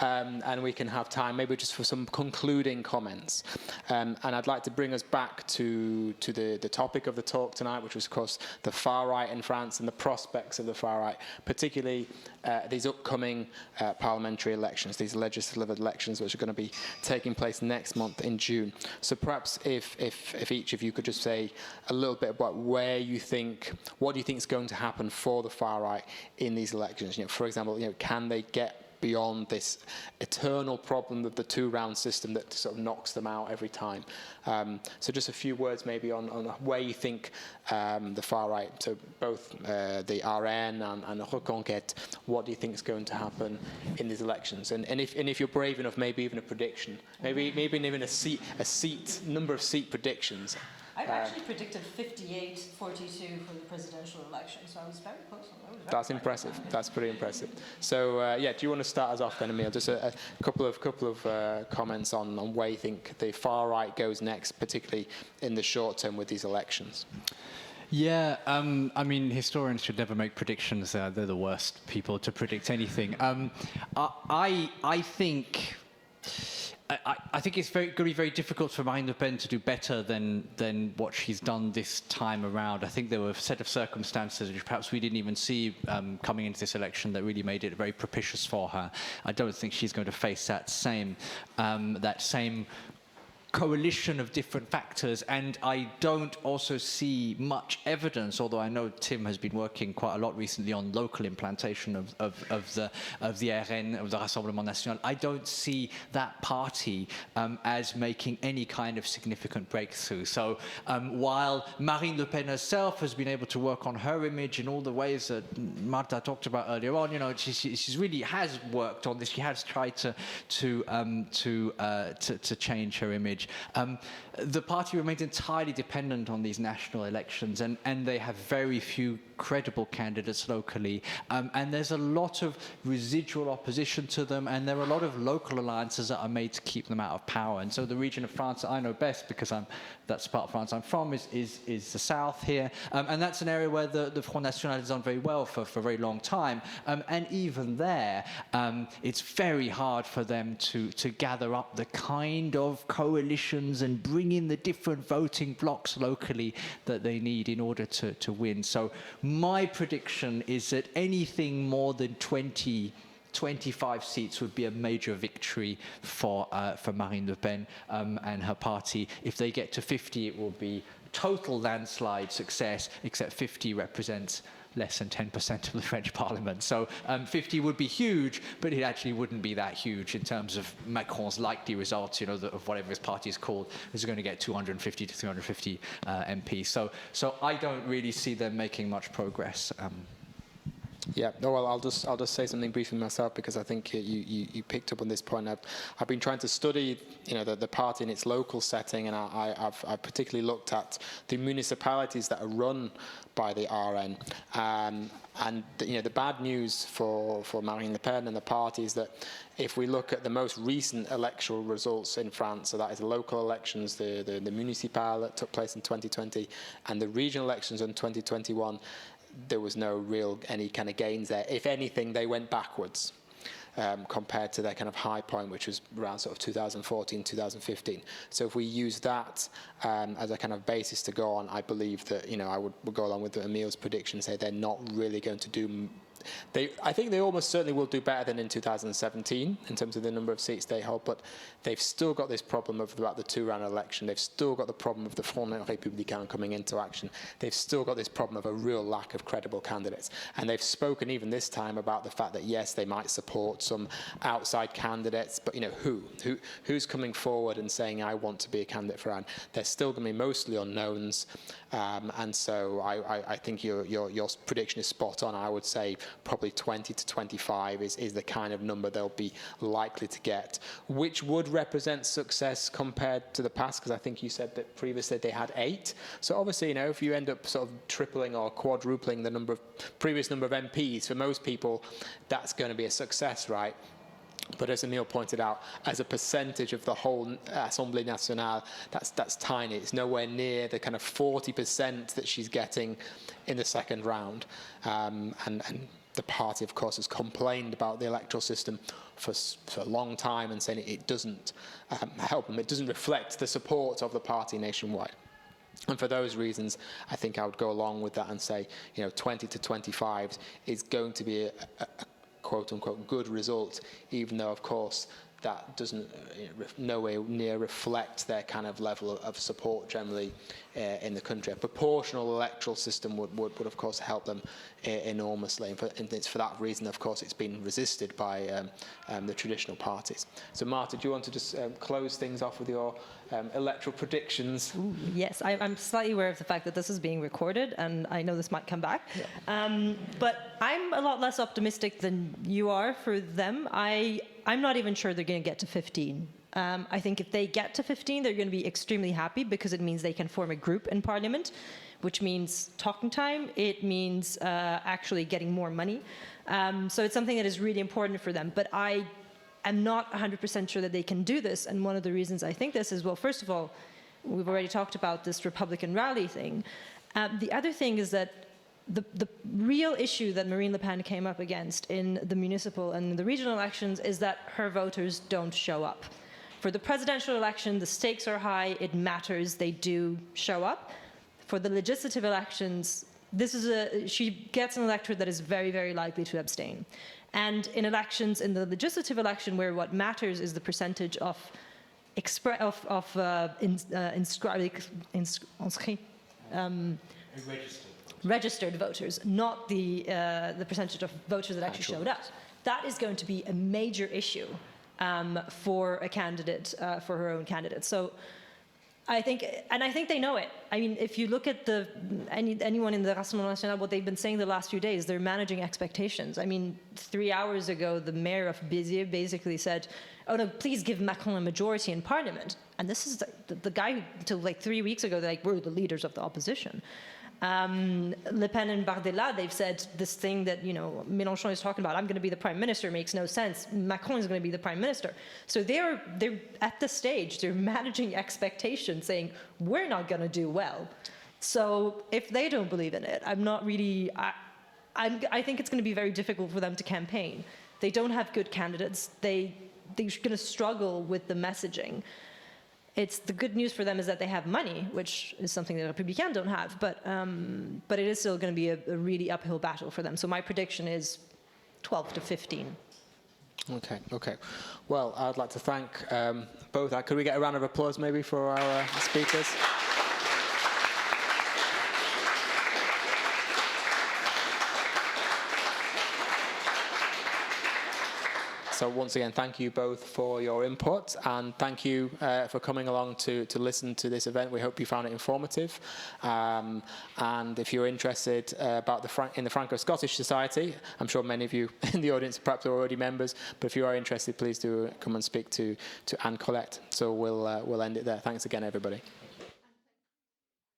and we can have time maybe just for some concluding comments. And I'd like to bring us back to the topic of the talk tonight, which was, of course, the far right in France and the prospects of the far right, particularly these upcoming parliamentary elections, these legislative elections, which are going to be taking place next month in June. So perhaps if each of you could just say a little bit about what do you think is going to happen for the far right in these elections? For example, can they get beyond this eternal problem of the two-round system that sort of knocks them out every time? So just a few words maybe on where you think the far right, so both the RN and Reconquête, what do you think is going to happen in these elections? And if you're brave enough, maybe even a prediction, maybe even a number of seat predictions. I've actually predicted 58-42 for the presidential election, so I was very close. That's impressive. That's pretty impressive. So, yeah, do you want to start us off then, Emile? Just a couple of comments on where you think the far right goes next, particularly in the short term with these elections. Yeah, I mean, historians should never make predictions. They're the worst people to predict anything. I think it's going to be very difficult for Marine Le Pen to do better than what she's done this time around. I think there were a set of circumstances which perhaps we didn't even see coming into this election that really made it very propitious for her. I don't think she's going to face that same coalition of different factors, and I don't also see much evidence, although I know Tim has been working quite a lot recently on local implantation of the RN, of the Rassemblement National. I don't see that party as making any kind of significant breakthrough. So while Marine Le Pen herself has been able to work on her image in all the ways that Marta talked about earlier on, you know, she really has worked on this. She has tried to change her image. The party remains entirely dependent on these national elections, and they have very few credible candidates locally, and there's a lot of residual opposition to them, and there are a lot of local alliances that are made to keep them out of power. And so the region of France that I know best, because that's the part of France I'm from, is the south here, and that's an area where the Front National has done very well for a very long time, and even there, it's very hard for them to gather up the kind of coalitions and bring in the different voting blocks locally that they need in order to win. So my prediction is that anything more than 25 seats would be a major victory for Marine Le Pen and her party. If they get to 50, it will be total landslide success, except 50 represents less than 10% of the French Parliament. So 50 would be huge, but it actually wouldn't be that huge in terms of Macron's likely results, you know, of whatever his party is called, is going to get 250 to 350 MPs. So I don't really see them making much progress. Yeah, no, well, I'll just say something briefly myself, because I think you picked up on this point. I've been trying to study, you know, the party in its local setting, and I've particularly looked at the municipalities that are run by the RN, and you know, the bad news for Marine Le Pen and the party is that if we look at the most recent electoral results in France, so that is the local elections, the municipal that took place in 2020, and the regional elections in 2021. There was no real any kind of gains there. If anything, they went backwards compared to their kind of high point, which was around sort of 2014, 2015. So if we use that as a kind of basis to go on, I believe that, you know, I would go along with Emile's prediction, say they're not really going to do. I think they almost certainly will do better than in 2017 in terms of the number of seats they hold, but they've still got this problem of about the two-round election. They've still got the problem of the Front Républicain coming into action. They've still got this problem of a real lack of credible candidates. And they've spoken even this time about the fact that, yes, they might support some outside candidates, but, you know, who's coming forward and saying, I want to be a candidate for Anne? They're still going to be mostly unknowns. And so I think your prediction is spot on. I would say probably 20 to 25 is the kind of number they'll be likely to get, which would represent success compared to the past, because I think you said that previously they had 8. So obviously, you know, if you end up sort of tripling or quadrupling the previous number of MPs, for most people, that's going to be a success, right? But as Emile pointed out, as a percentage of the whole Assemblée Nationale, that's tiny. It's nowhere near the kind of 40% that she's getting in the second round. And the party, of course, has complained about the electoral system for a long time and saying it doesn't help them. It doesn't reflect the support of the party nationwide. And for those reasons, I think I would go along with that and say, you know, 20 to 25 is going to be a quote-unquote good result, even though, of course, that doesn't nowhere near reflect their kind of level of support generally in the country. A proportional electoral system would of course, help them enormously. And it's for that reason, of course, it's been resisted by the traditional parties. So, Marta, do you want to just close things off with your electoral predictions? Ooh, yes, I'm slightly aware of the fact that this is being recorded, and I know this might come back. Yeah. But I'm a lot less optimistic than you are for them. I'm not even sure they're going to get to 15. I think if they get to 15, they're going to be extremely happy because it means they can form a group in Parliament, which means talking time. It means actually getting more money. So it's something that is really important for them. But I am not 100% sure that they can do this. And one of the reasons I think this is, well, first of all, we've already talked about this Republican rally thing. The other thing is that the real issue that Marine Le Pen came up against in the municipal and the regional elections is that her voters don't show up. For the presidential election, the stakes are high, it matters, they do show up. For the legislative elections, she gets an electorate that is very, very likely to abstain. And in elections, in the legislative election, where what matters is the percentage of registered voters, not the percentage of voters that actually showed up. That is going to be a major issue for a candidate, for her own candidate. So I think they know it. I mean, if you look at anyone in the Rassemblement National, what they've been saying the last few days, they're managing expectations. I mean, 3 hours ago, the mayor of Béziers basically said, oh no, please give Macron a majority in parliament. And this is the guy who, until like 3 weeks ago, they're like, we're the leaders of the opposition. Le Pen and Bardella, they've said this thing that, Mélenchon is talking about, I'm going to be the prime minister, makes no sense. Macron is going to be the prime minister. So they're at the stage, they're managing expectations, saying, we're not going to do well. So if they don't believe in it, I think it's going to be very difficult for them to campaign. They don't have good candidates. They're going to struggle with the messaging. The good news for them is that they have money, which is something that Républicains don't have, but it is still going to be a really uphill battle for them. So my prediction is 12 to 15. Okay. Well, I'd like to thank both. Could we get a round of applause maybe for our speakers? So once again, thank you both for your input, and thank you for coming along to listen to this event. We hope you found it informative. And if you're interested in the Franco-Scottish Society, I'm sure many of you in the audience perhaps are already members, but if you are interested, please do come and speak to Anne Colette. So we'll end it there. Thanks again, everybody.